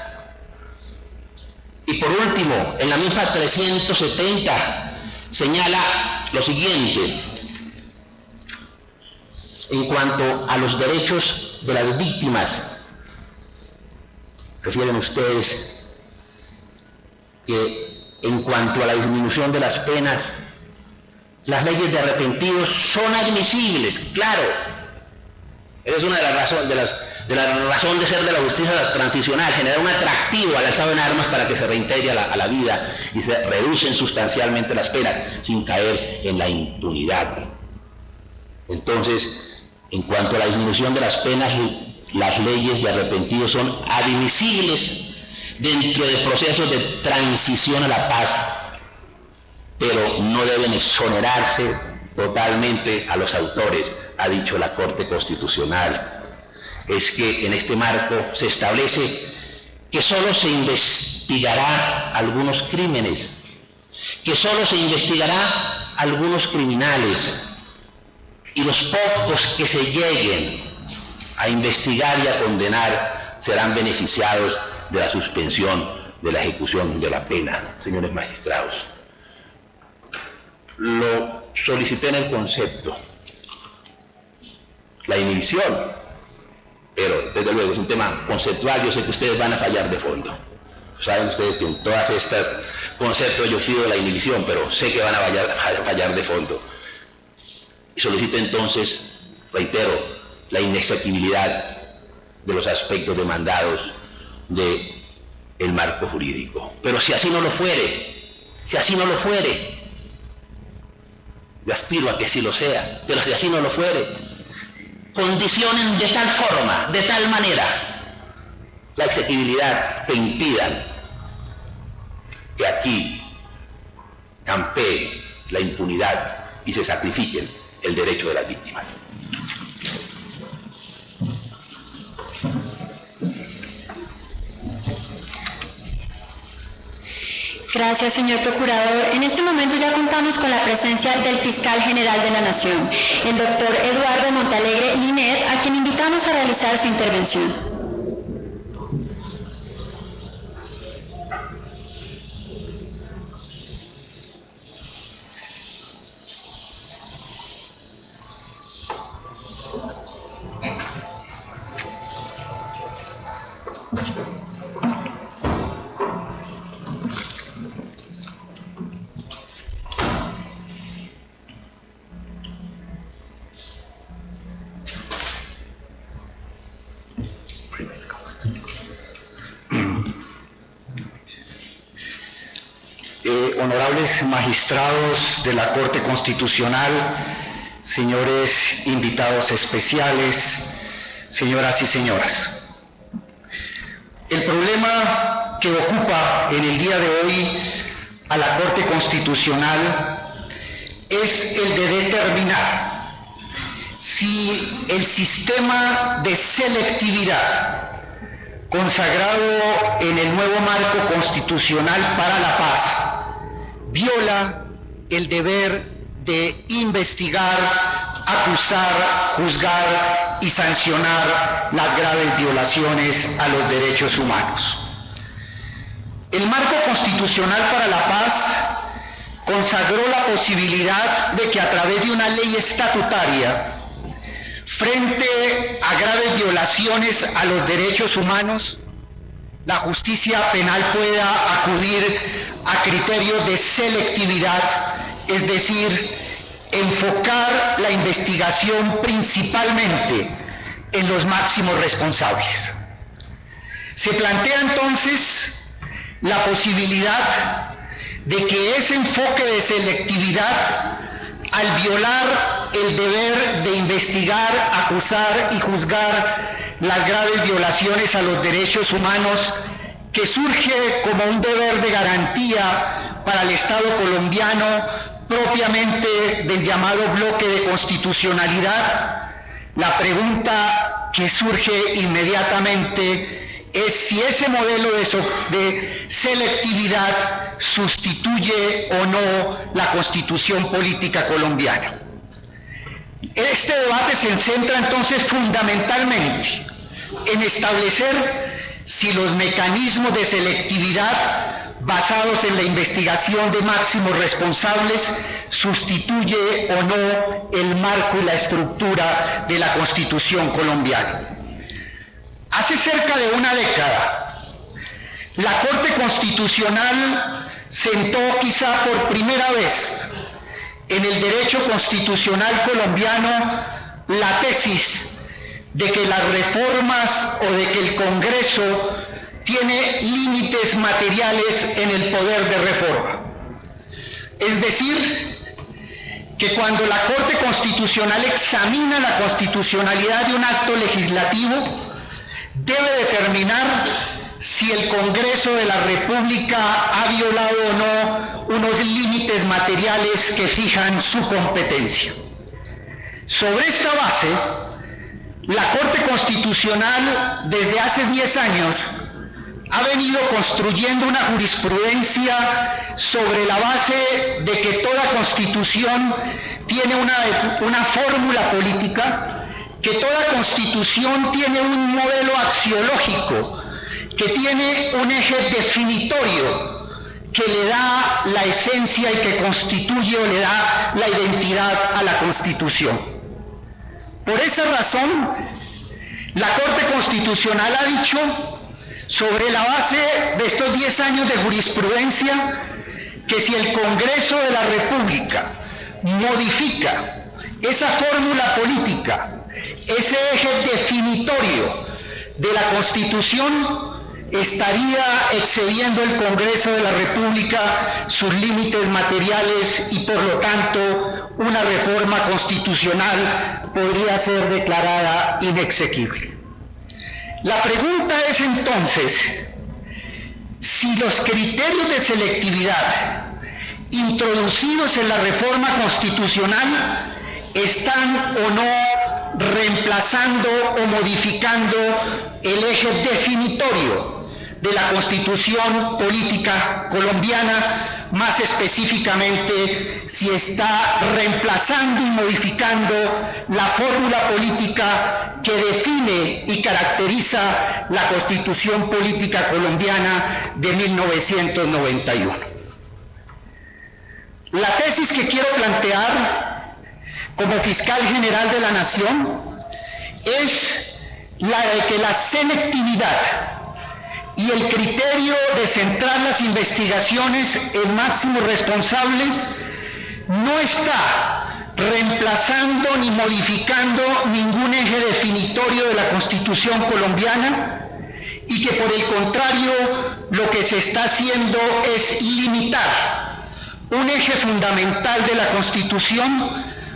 Y por último, en la misma 370 señala lo siguiente: en cuanto a los derechos de las víctimas, refieren ustedes que en cuanto a la disminución de las penas, las leyes de arrepentidos son admisibles, claro. Esa es una de las razones de ser de la justicia transicional, generar un atractivo al alzado en armas para que se reintegre a la vida y se reducen sustancialmente las penas sin caer en la impunidad. Entonces, en cuanto a la disminución de las penas, las leyes de arrepentidos son admisibles dentro de procesos de transición a la paz, pero no deben exonerarse totalmente a los autores, ha dicho la Corte Constitucional. Es que en este marco se establece que solo se investigará algunos crímenes, que solo se investigará algunos criminales, y los pocos que se lleguen a investigar y a condenar serán beneficiados de la suspensión de la ejecución de la pena. Señores magistrados, lo solicité en el concepto, la inhibición, pero desde luego es un tema conceptual. Yo sé que ustedes van a fallar de fondo. Saben ustedes que en todas estas conceptos yo pido la inhibición, pero sé que van a fallar de fondo. Y solicito entonces, reitero, la inexequibilidad de los aspectos demandados del marco jurídico. Pero si así no lo fuere, yo aspiro a que sí lo sea, pero si así no lo fuere, condicionen de tal forma, de tal manera, la exequibilidad que impidan que aquí campee la impunidad y se sacrifiquen el derecho de las víctimas. Gracias, señor Procurador. En este momento ya contamos con la presencia del Fiscal General de la Nación, el doctor Eduardo Montalegre Linet, a quien invitamos a realizar su intervención. Honorables magistrados de la Corte Constitucional, señores invitados especiales, señoras y señores. El problema que ocupa en el día de hoy a la Corte Constitucional es el de determinar si el sistema de selectividad consagrado en el nuevo marco constitucional para la paz viola el deber de investigar, acusar, juzgar y sancionar las graves violaciones a los derechos humanos. El marco constitucional para la paz consagró la posibilidad de que a través de una ley estatutaria, frente a graves violaciones a los derechos humanos, la justicia penal pueda acudir a criterios de selectividad, es decir, enfocar la investigación principalmente en los máximos responsables. Se plantea entonces la posibilidad de que ese enfoque de selectividad, al violar el deber de investigar, acusar y juzgar las graves violaciones a los derechos humanos, que surge como un deber de garantía para el Estado colombiano propiamente del llamado bloque de constitucionalidad, la pregunta que surge inmediatamente es si ese modelo de selectividad sustituye o no la Constitución política colombiana. Este debate se centra entonces fundamentalmente en establecer si los mecanismos de selectividad basados en la investigación de máximos responsables sustituye o no el marco y la estructura de la Constitución colombiana. Hace cerca de una década, la Corte Constitucional sentó quizá por primera vez en el derecho constitucional colombiano la tesis de que las reformas o de que el Congreso tiene límites materiales en el poder de reforma. Es decir, que cuando la Corte Constitucional examina la constitucionalidad de un acto legislativo, debe determinar si el Congreso de la República ha violado o no unos límites materiales que fijan su competencia. Sobre esta base, la Corte Constitucional desde hace 10 años ha venido construyendo una jurisprudencia sobre la base de que toda constitución tiene una fórmula política, que toda constitución tiene un modelo axiológico, que tiene un eje definitorio que le da la esencia y que constituye o le da la identidad a la Constitución. Por esa razón, la Corte Constitucional ha dicho, sobre la base de estos 10 años de jurisprudencia, que si el Congreso de la República modifica esa fórmula política, ese eje definitorio de la Constitución, estaría excediendo el Congreso de la República sus límites materiales y por lo tanto una reforma constitucional podría ser declarada inexequible. La pregunta es entonces si los criterios de selectividad introducidos en la reforma constitucional están o no reemplazando o modificando el eje definitorio de la Constitución política colombiana, más específicamente si está reemplazando y modificando la fórmula política que define y caracteriza la Constitución política colombiana de 1991. La tesis que quiero plantear como fiscal general de la Nación es la de que la selectividad y el criterio de centrar las investigaciones en máximos responsables no está reemplazando ni modificando ningún eje definitorio de la Constitución colombiana, y que por el contrario lo que se está haciendo es limitar un eje fundamental de la Constitución,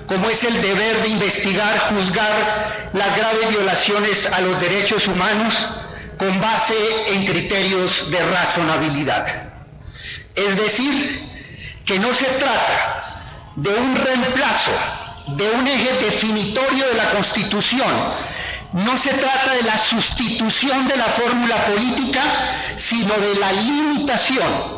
como es el deber de investigar, juzgar las graves violaciones a los derechos humanos con base en criterios de razonabilidad. Es decir, que no se trata de un reemplazo de un eje definitorio de la Constitución, no se trata de la sustitución de la fórmula política, sino de la limitación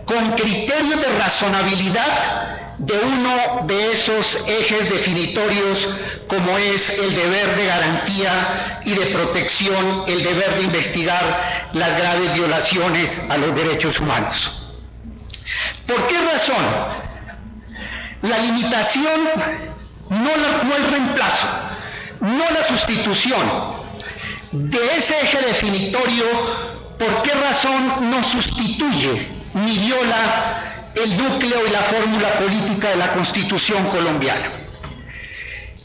con criterios de razonabilidad de uno de esos ejes definitorios, como es el deber de garantía y de protección, el deber de investigar las graves violaciones a los derechos humanos. ¿Por qué razón? La limitación, no el reemplazo, no la sustitución de ese eje definitorio, ¿por qué razón no sustituye ni viola el núcleo y la fórmula política de la Constitución colombiana?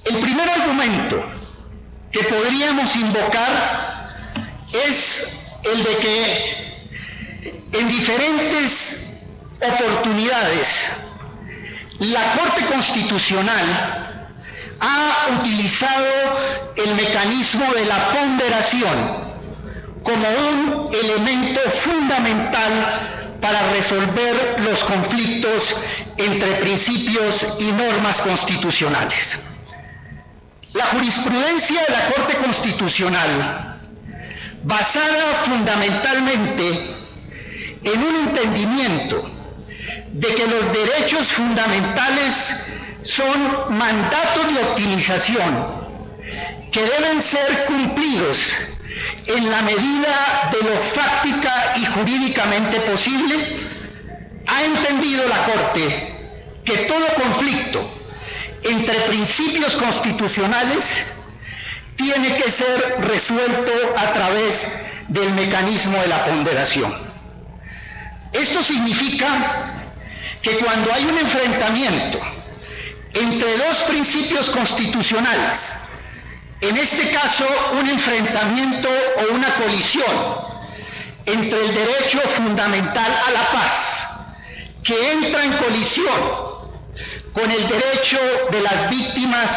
El primer argumento que podríamos invocar es el de que en diferentes oportunidades la Corte Constitucional ha utilizado el mecanismo de la ponderación como un elemento fundamental para resolver los conflictos entre principios y normas constitucionales. La jurisprudencia de la Corte Constitucional, basada fundamentalmente en un entendimiento de que los derechos fundamentales son mandatos de optimización que deben ser cumplidos en la medida de lo fáctica y jurídicamente posible, ha entendido la Corte que todo conflicto entre principios constitucionales tiene que ser resuelto a través del mecanismo de la ponderación. Esto significa que cuando hay un enfrentamiento entre dos principios constitucionales, en este caso un enfrentamiento o una colisión entre el derecho fundamental a la paz, que entra en colisión con el derecho de las víctimas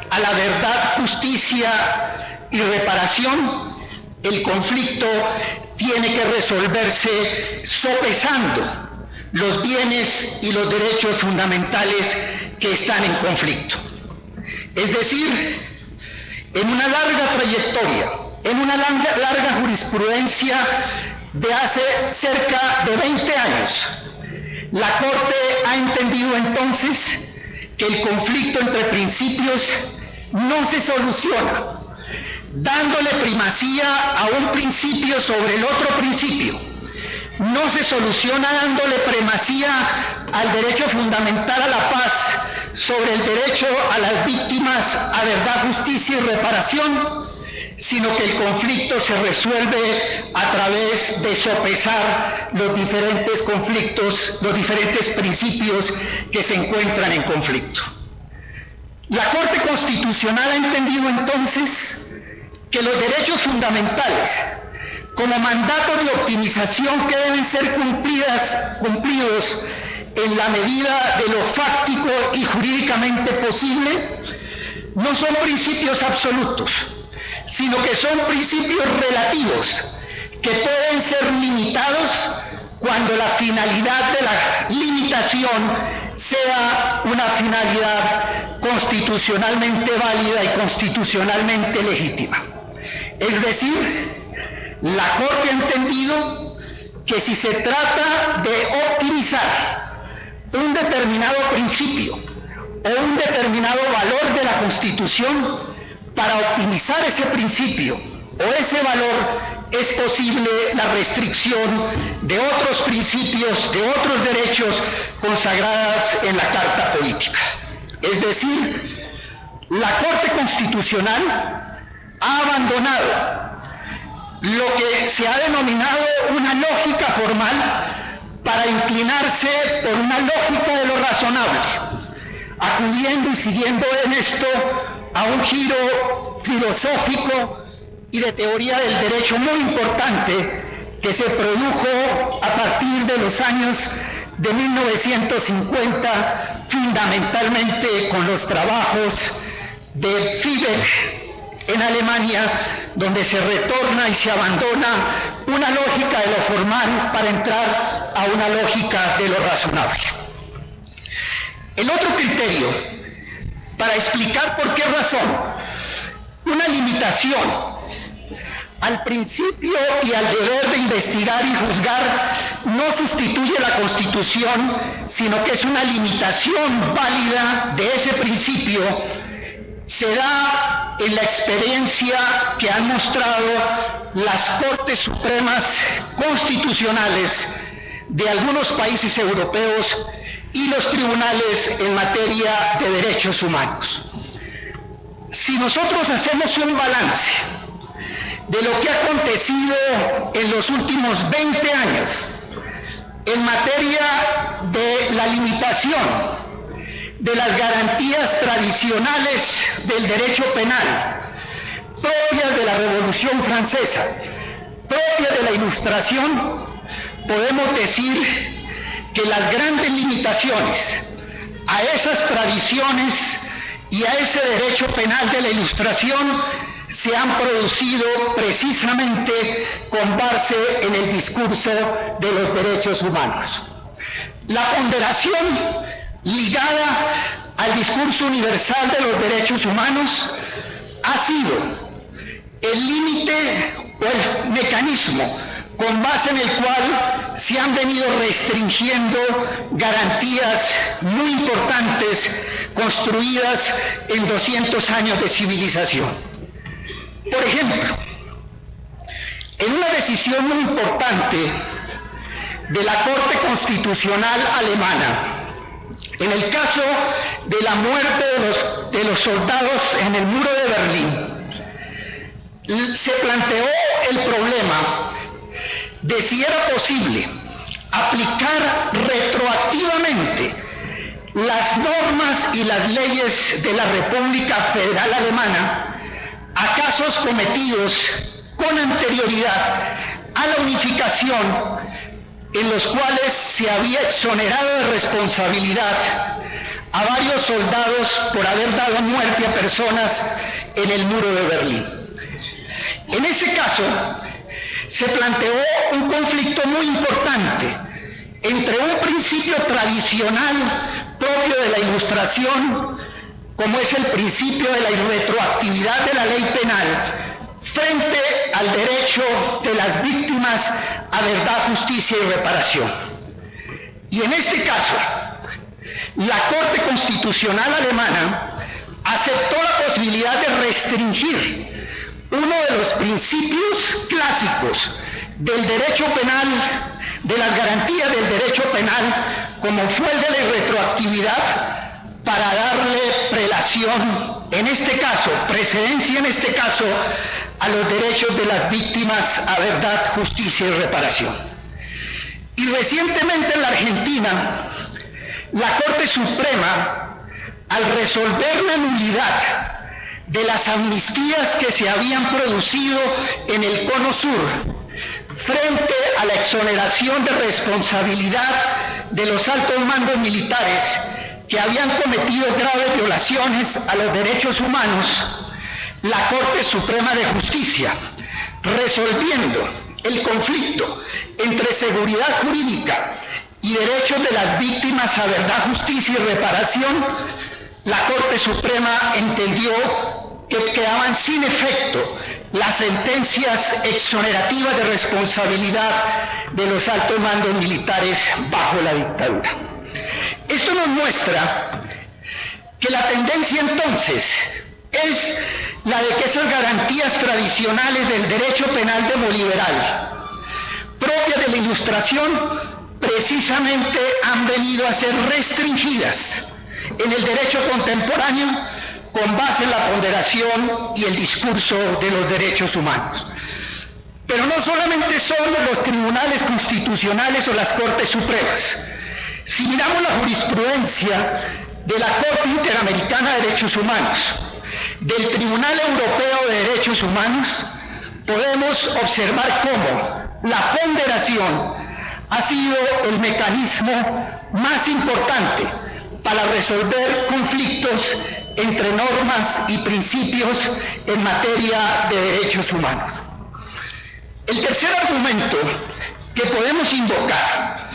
a la verdad, justicia y reparación, el conflicto tiene que resolverse sopesando los bienes y los derechos fundamentales que están en conflicto. Es decir, en una larga trayectoria, en una larga jurisprudencia de hace cerca de 20 años, la Corte ha entendido entonces que el conflicto entre principios no se soluciona dándole primacía a un principio sobre el otro principio. No se soluciona dándole primacía al derecho fundamental a la paz sobre el derecho a las víctimas a verdad, justicia y reparación, sino que el conflicto se resuelve a través de sopesar los diferentes conflictos, los diferentes principios que se encuentran en conflicto. La Corte Constitucional ha entendido entonces que los derechos fundamentales, como mandatos de optimización que deben ser cumplidos en la medida de lo fáctico y jurídicamente posible, no son principios absolutos, sino que son principios relativos que pueden ser limitados cuando la finalidad de la limitación sea una finalidad constitucionalmente válida y constitucionalmente legítima. Es decir, la Corte ha entendido que si se trata de optimizar un determinado principio o un determinado valor de la Constitución, para optimizar ese principio o ese valor es posible la restricción de otros principios, de otros derechos consagrados en la Carta Política. Es decir, la Corte Constitucional ha abandonado lo que se ha denominado una lógica formal para inclinarse por una lógica de lo razonable. acudiendo y siguiendo en esto a un giro filosófico y de teoría del derecho muy importante que se produjo a partir de los años de 1950, fundamentalmente con los trabajos de Fiebeck en Alemania, donde se retorna y se abandona una lógica de lo formal para entrar a una lógica de lo razonable. El otro criterio, para explicar por qué razón una limitación al principio y al deber de investigar y juzgar no sustituye la Constitución, sino que es una limitación válida de ese principio, se da en la experiencia que han mostrado las Cortes Supremas Constitucionales de algunos países europeos y los tribunales en materia de derechos humanos. Si nosotros hacemos un balance de lo que ha acontecido en los últimos 20 años en materia de la limitación de las garantías tradicionales del derecho penal, propias de la Revolución Francesa, propias de la Ilustración, podemos decir que las grandes limitaciones a esas tradiciones y a ese derecho penal de la Ilustración se han producido precisamente con base en el discurso de los derechos humanos. La ponderación ligada al discurso universal de los derechos humanos ha sido el límite o el mecanismo con base en el cual se han venido restringiendo garantías muy importantes construidas en 200 años de civilización. Por ejemplo, en una decisión muy importante de la Corte Constitucional alemana, en el caso de la muerte de los soldados en el muro de Berlín, se planteó el problema de si era posible aplicar retroactivamente las normas y las leyes de la República Federal Alemana a casos cometidos con anterioridad a la unificación, en los cuales se había exonerado de responsabilidad a varios soldados por haber dado muerte a personas en el muro de Berlín. En ese caso, se planteó un conflicto muy importante entre un principio tradicional propio de la Ilustración, como es el principio de la irretroactividad de la ley penal, frente al derecho de las víctimas a verdad, justicia y reparación. Y en este caso, la Corte Constitucional alemana aceptó la posibilidad de restringir uno de los principios clásicos del derecho penal, de las garantías del derecho penal, como fue el de la irretroactividad, para darle prelación, en este caso, precedencia en este caso, a los derechos de las víctimas a verdad, justicia y reparación. Y recientemente en la Argentina, la Corte Suprema, al resolver la nulidad de las amnistías que se habían producido en el Cono Sur, frente a la exoneración de responsabilidad de los altos mandos militares que habían cometido graves violaciones a los derechos humanos, la Corte Suprema de Justicia, resolviendo el conflicto entre seguridad jurídica y derechos de las víctimas a verdad, justicia y reparación, la Corte Suprema entendió que quedaban sin efecto las sentencias exonerativas de responsabilidad de los altos mandos militares bajo la dictadura. Esto nos muestra que la tendencia entonces es la de que esas garantías tradicionales del derecho penal demoliberal, propias de la Ilustración, precisamente han venido a ser restringidas en el derecho contemporáneo con base en la ponderación y el discurso de los derechos humanos. Pero no solamente son los tribunales constitucionales o las Cortes Supremas. Si miramos la jurisprudencia de la Corte Interamericana de Derechos Humanos, del Tribunal Europeo de Derechos Humanos, podemos observar cómo la ponderación ha sido el mecanismo más importante para resolver conflictos entre normas y principios en materia de derechos humanos. El tercer argumento que podemos invocar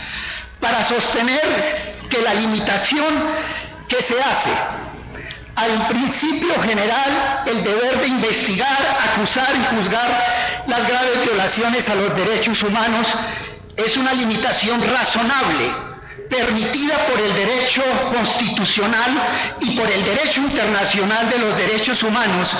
para sostener que la limitación que se hace al principio general, el deber de investigar, acusar y juzgar las graves violaciones a los derechos humanos, es una limitación razonable, permitida por el derecho constitucional y por el derecho internacional de los derechos humanos,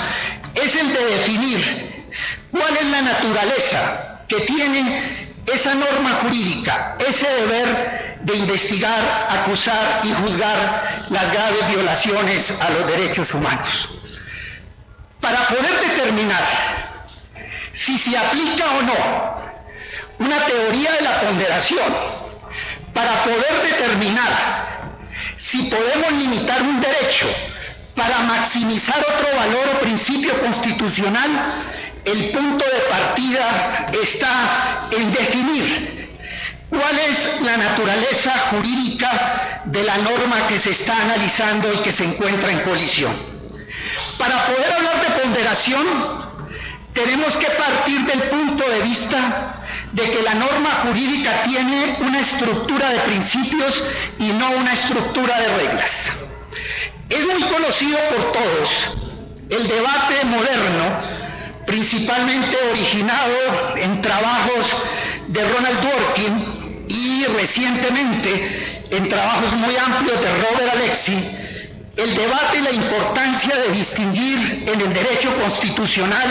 es el de definir cuál es la naturaleza que tiene esa norma jurídica, ese deber de investigar, acusar y juzgar las graves violaciones a los derechos humanos. Para poder determinar si se aplica o no una teoría de la ponderación, para poder determinar si podemos limitar un derecho para maximizar otro valor o principio constitucional, el punto de partida está en definir cuál es la naturaleza jurídica de la norma que se está analizando y que se encuentra en colisión. Para poder hablar de ponderación, tenemos que partir del punto de vista de que la norma jurídica tiene una estructura de principios y no una estructura de reglas. Es muy conocido por todos el debate moderno, principalmente originado en trabajos de Ronald Dworkin y recientemente en trabajos muy amplios de Robert Alexy, el debate y la importancia de distinguir en el derecho constitucional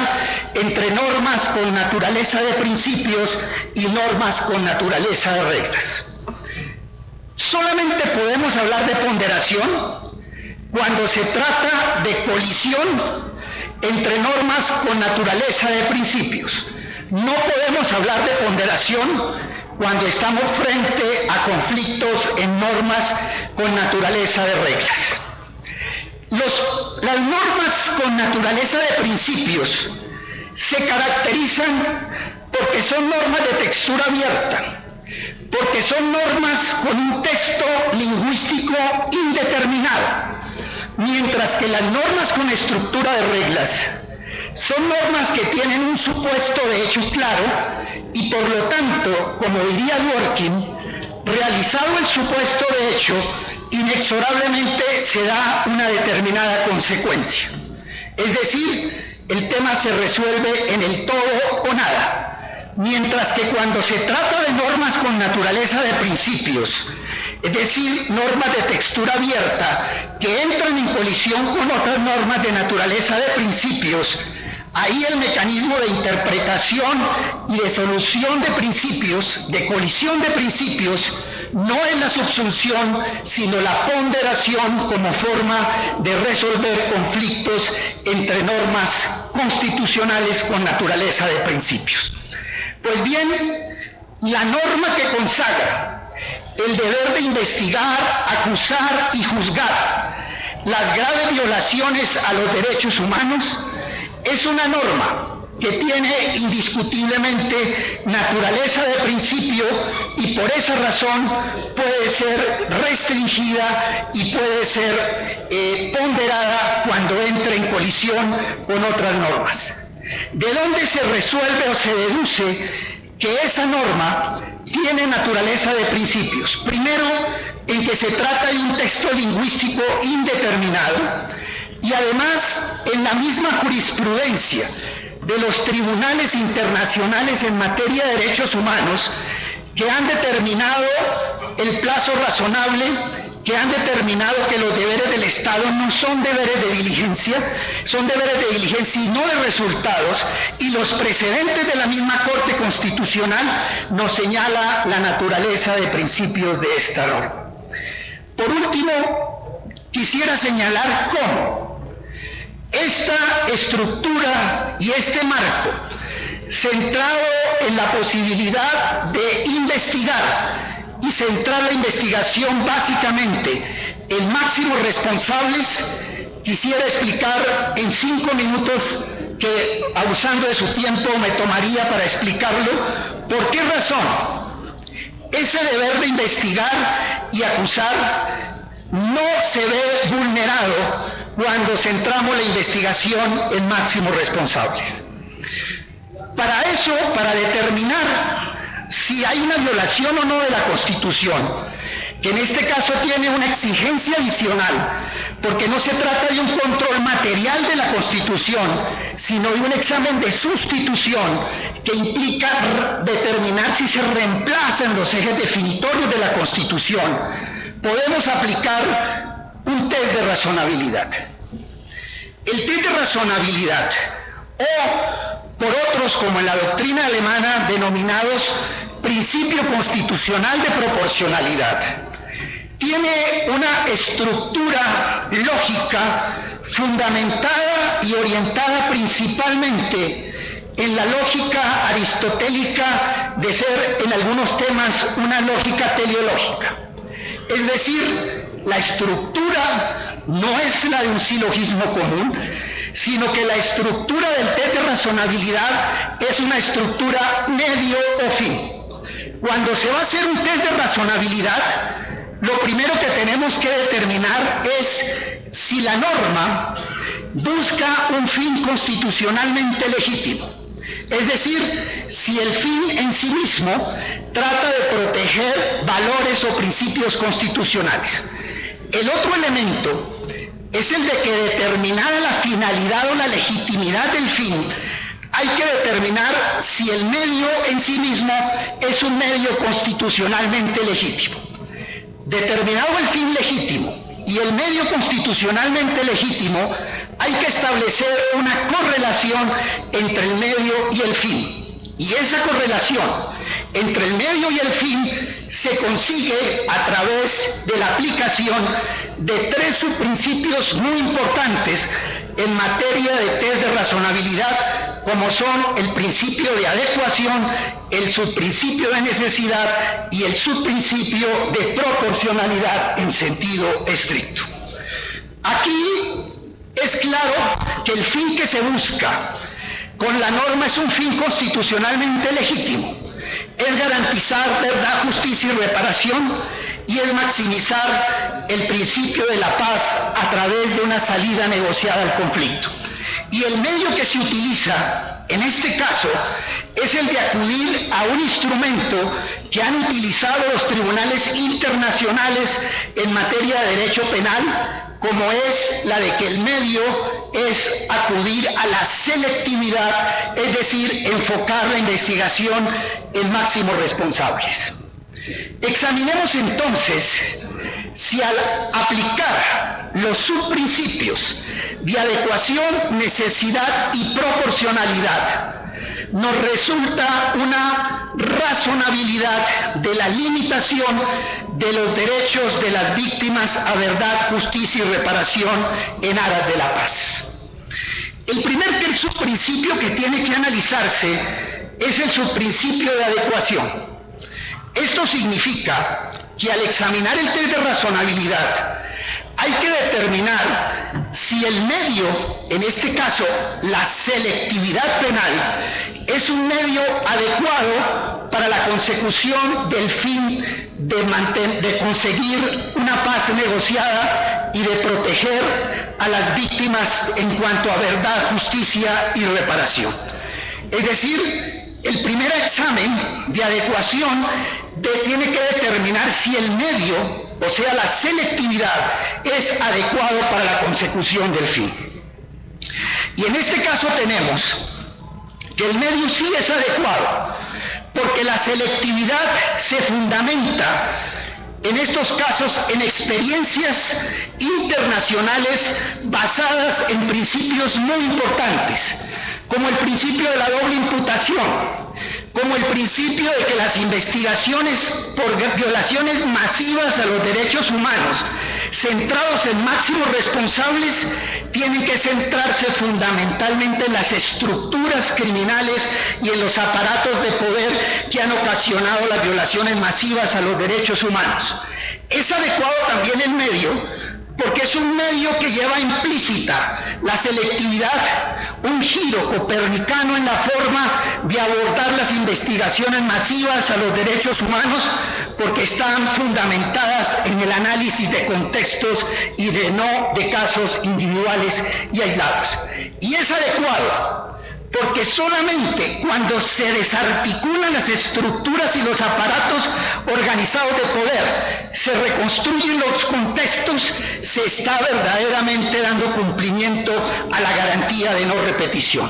entre normas con naturaleza de principios y normas con naturaleza de reglas. Solamente podemos hablar de ponderación cuando se trata de colisión entre normas con naturaleza de principios. No podemos hablar de ponderación cuando estamos frente a conflictos en normas con naturaleza de reglas. Las normas con naturaleza de principios se caracterizan porque son normas de textura abierta, porque son normas con un texto lingüístico indeterminado, mientras que las normas con estructura de reglas son normas que tienen un supuesto de hecho claro y por lo tanto, como diría Dworkin, realizado el supuesto de hecho, inexorablemente se da una determinada consecuencia. Es decir, el tema se resuelve en el todo o nada, mientras que cuando se trata de normas con naturaleza de principios, es decir, normas de textura abierta que entran en colisión con otras normas de naturaleza de principios, ahí el mecanismo de interpretación y de solución de principios, de colisión de principios, no es la subsunción, sino la ponderación como forma de resolver conflictos entre normas constitucionales con naturaleza de principios. Pues bien, la norma que consagra el deber de investigar, acusar y juzgar las graves violaciones a los derechos humanos es una norma que tiene indiscutiblemente naturaleza de principio y por esa razón puede ser restringida y puede ser ponderada cuando entre en colisión con otras normas. ¿De dónde se resuelve o se deduce que esa norma tiene naturaleza de principios? Primero, en que se trata de un texto lingüístico indeterminado y además en la misma jurisprudencia de los tribunales internacionales en materia de derechos humanos que han determinado el plazo razonable, que han determinado que los deberes del Estado no son deberes de diligencia, son deberes de diligencia y no de resultados, y los precedentes de la misma Corte Constitucional nos señala la naturaleza de principios de esta norma. Por último, quisiera señalar cómo esta estructura y este marco, centrado en la posibilidad de investigar y centrar la investigación básicamente en máximos responsables, quisiera explicar en 5 minutos, que abusando de su tiempo me tomaría para explicarlo, por qué razón ese deber de investigar y acusar no se ve vulnerado cuando centramos la investigación en máximos responsables. Para eso, para determinar si hay una violación o no de la Constitución, que en este caso tiene una exigencia adicional, porque no se trata de un control material de la Constitución, sino de un examen de sustitución que implica determinar si se reemplazan los ejes definitorios de la Constitución. Podemos aplicar un test de razonabilidad. El test de razonabilidad, o por otros como en la doctrina alemana denominados principio constitucional de proporcionalidad, tiene una estructura lógica fundamentada y orientada principalmente en la lógica aristotélica de ser en algunos temas una lógica teleológica. Es decir, la estructura no es la de un silogismo común, sino que la estructura del test de razonabilidad es una estructura medio o fin. Cuando se va a hacer un test de razonabilidad, lo primero que tenemos que determinar es si la norma busca un fin constitucionalmente legítimo. Es decir, si el fin en sí mismo trata de proteger valores o principios constitucionales. El otro elemento es el de que determinada la finalidad o la legitimidad del fin, hay que determinar si el medio en sí mismo es un medio constitucionalmente legítimo. Determinado el fin legítimo y el medio constitucionalmente legítimo, hay que establecer una correlación entre el medio y el fin. Y esa correlación entre el medio y el fin se consigue a través de la aplicación de 3 subprincipios muy importantes en materia de test de razonabilidad, como son el principio de adecuación, el subprincipio de necesidad y el subprincipio de proporcionalidad en sentido estricto. Aquí es claro que el fin que se busca con la norma es un fin constitucionalmente legítimo. Es garantizar verdad, justicia y reparación, y es maximizar el principio de la paz a través de una salida negociada al conflicto. Y el medio que se utiliza en este caso es el de acudir a un instrumento que han utilizado los tribunales internacionales en materia de derecho penal, como es la de que el medio es acudir a la selectividad, es decir, enfocar la investigación en máximos responsables. Examinemos entonces si al aplicar los subprincipios de adecuación, necesidad y proporcionalidad nos resulta una razonabilidad de la limitación de los derechos de las víctimas a verdad, justicia y reparación en aras de la paz. El primer subprincipio que tiene que analizarse es el subprincipio de adecuación. Esto significa que al examinar el test de razonabilidad hay que determinar si el medio, en este caso la selectividad penal, es un medio adecuado para la consecución del fin de conseguir una paz negociada y de proteger a las víctimas en cuanto a verdad, justicia y reparación. Es decir, el primer examen de adecuación tiene que determinar si el medio, o sea, la selectividad, es adecuado para la consecución del fin. Y en este caso tenemos que el medio sí es adecuado, porque la selectividad se fundamenta en estos casos en experiencias internacionales basadas en principios muy importantes, como el principio de la doble imputación, como el principio de que las investigaciones por violaciones masivas a los derechos humanos, centrados en máximos responsables, tienen que centrarse fundamentalmente en las estructuras criminales y en los aparatos de poder que han ocasionado las violaciones masivas a los derechos humanos. Es adecuado también el medio porque es un medio que lleva implícita la selectividad, un giro copernicano en la forma de abordar las investigaciones masivas a los derechos humanos, porque están fundamentadas en el análisis de contextos y no de casos individuales y aislados. Y es adecuado, porque solamente cuando se desarticulan las estructuras y los aparatos organizados de poder, se reconstruyen los contextos, se está verdaderamente dando cumplimiento a la garantía de no repetición.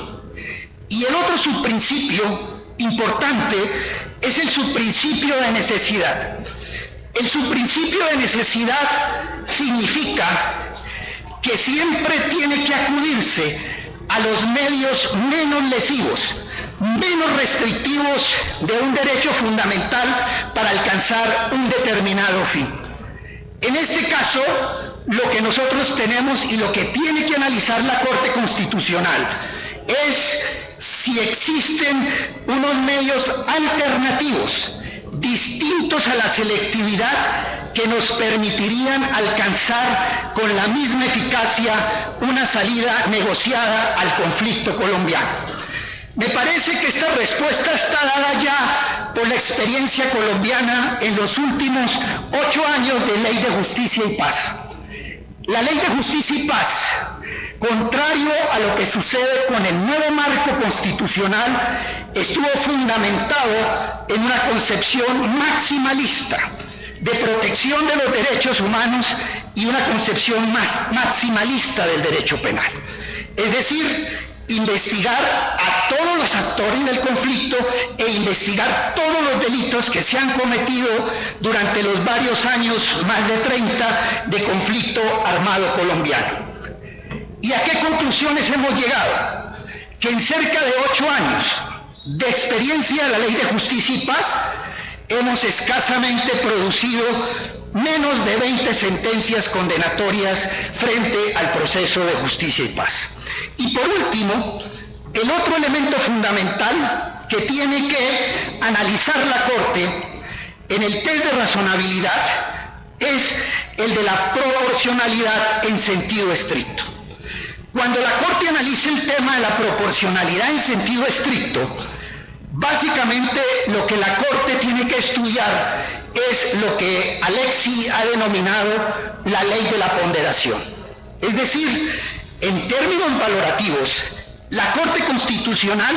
Y el otro subprincipio importante es el subprincipio de necesidad. El subprincipio de necesidad significa que siempre tiene que acudirse a los medios menos lesivos, menos restrictivos de un derecho fundamental para alcanzar un determinado fin. En este caso, lo que nosotros tenemos y lo que tiene que analizar la Corte Constitucional es si existen unos medios alternativos, distintos a la selectividad, que nos permitirían alcanzar con la misma eficacia una salida negociada al conflicto colombiano. Me parece que esta respuesta está dada ya por la experiencia colombiana en los últimos 8 años de Ley de Justicia y Paz. La Ley de Justicia y Paz, contrario a lo que sucede con el nuevo marco constitucional, estuvo fundamentado en una concepción maximalista de protección de los derechos humanos y una concepción más maximalista del derecho penal. Es decir, investigar a todos los actores del conflicto e investigar todos los delitos que se han cometido durante los varios años, más de 30, de conflicto armado colombiano. ¿Y a qué conclusiones hemos llegado? Que en cerca de 8 años de experiencia de la Ley de Justicia y Paz, hemos escasamente producido menos de 20 sentencias condenatorias frente al proceso de justicia y paz. Y por último, el otro elemento fundamental que tiene que analizar la Corte en el test de razonabilidad es el de la proporcionalidad en sentido estricto. Cuando la Corte analiza el tema de la proporcionalidad en sentido estricto, básicamente lo que la Corte tiene que estudiar es lo que Alexis ha denominado la ley de la ponderación. Es decir, en términos valorativos, la Corte Constitucional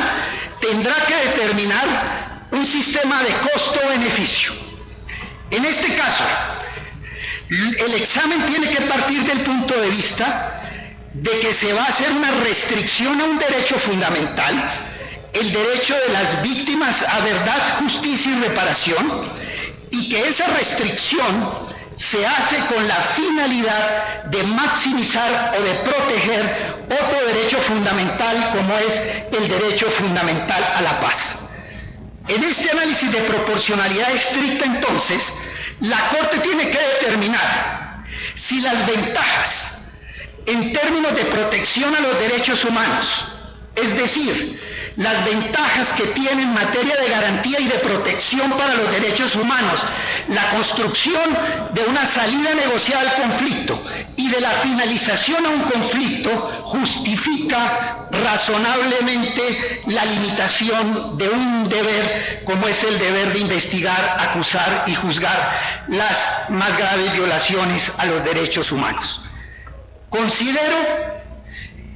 tendrá que determinar un sistema de costo-beneficio. En este caso, el examen tiene que partir del punto de vista de que se va a hacer una restricción a un derecho fundamental, el derecho de las víctimas a verdad, justicia y reparación, y que esa restricción se hace con la finalidad de maximizar o de proteger otro derecho fundamental como es el derecho fundamental a la paz. En este análisis de proporcionalidad estricta, entonces, la Corte tiene que determinar si las ventajas en términos de protección a los derechos humanos, es decir, las ventajas que tiene en materia de garantía y de protección para los derechos humanos, la construcción de una salida negociada al conflicto y de la finalización a un conflicto, justifica razonablemente la limitación de un deber como es el deber de investigar, acusar y juzgar las más graves violaciones a los derechos humanos. Considero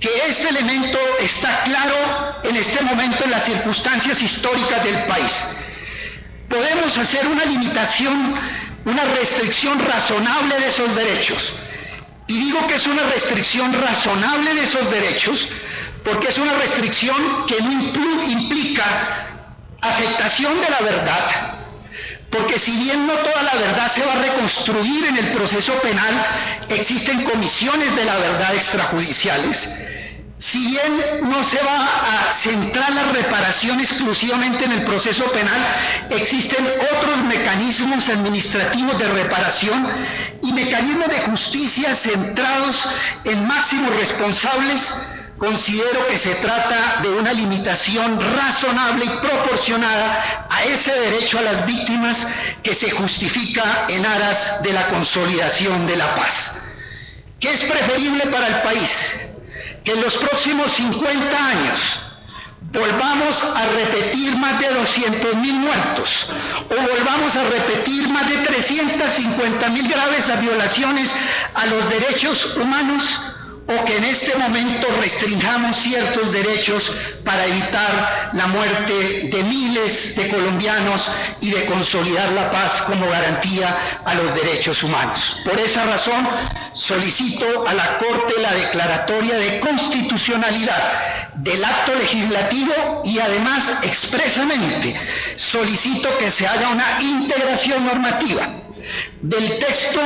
que este elemento está claro en este momento en las circunstancias históricas del país. Podemos hacer una limitación, una restricción razonable de esos derechos. Y digo que es una restricción razonable de esos derechos porque es una restricción que no implica afectación de la verdad, porque si bien no toda la verdad se va a reconstruir en el proceso penal, existen comisiones de la verdad extrajudiciales. Si bien no se va a centrar la reparación exclusivamente en el proceso penal, existen otros mecanismos administrativos de reparación y mecanismos de justicia centrados en máximos responsables. Considero que se trata de una limitación razonable y proporcionada a ese derecho a las víctimas que se justifica en aras de la consolidación de la paz. que es preferible para el país que en los próximos 50 años volvamos a repetir más de 200.000 muertos o volvamos a repetir más de 350.000 graves violaciones a los derechos humanos, o que en este momento restringamos ciertos derechos para evitar la muerte de miles de colombianos y de consolidar la paz como garantía a los derechos humanos. Por esa razón, solicito a la Corte la declaratoria de constitucionalidad del acto legislativo y además expresamente solicito que se haga una integración normativa del texto,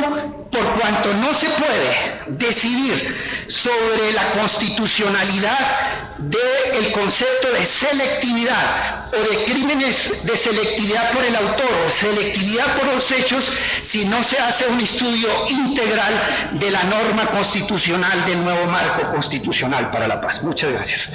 por cuanto no se puede decidir sobre la constitucionalidad del concepto de selectividad o de crímenes de selectividad por el autor o selectividad por los hechos si no se hace un estudio integral de la norma constitucional del nuevo marco constitucional para la paz. Muchas gracias.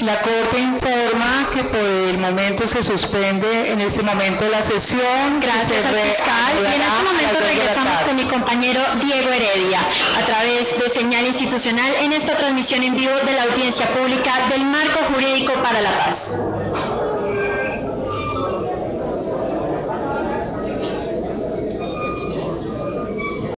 La Corte informa que por el momento se suspende en este momento la sesión. Gracias al fiscal. Y en este momento regresamos con mi compañero Diego Heredia a través de señal institucional en esta transmisión en vivo de la audiencia pública del Marco Jurídico para la Paz.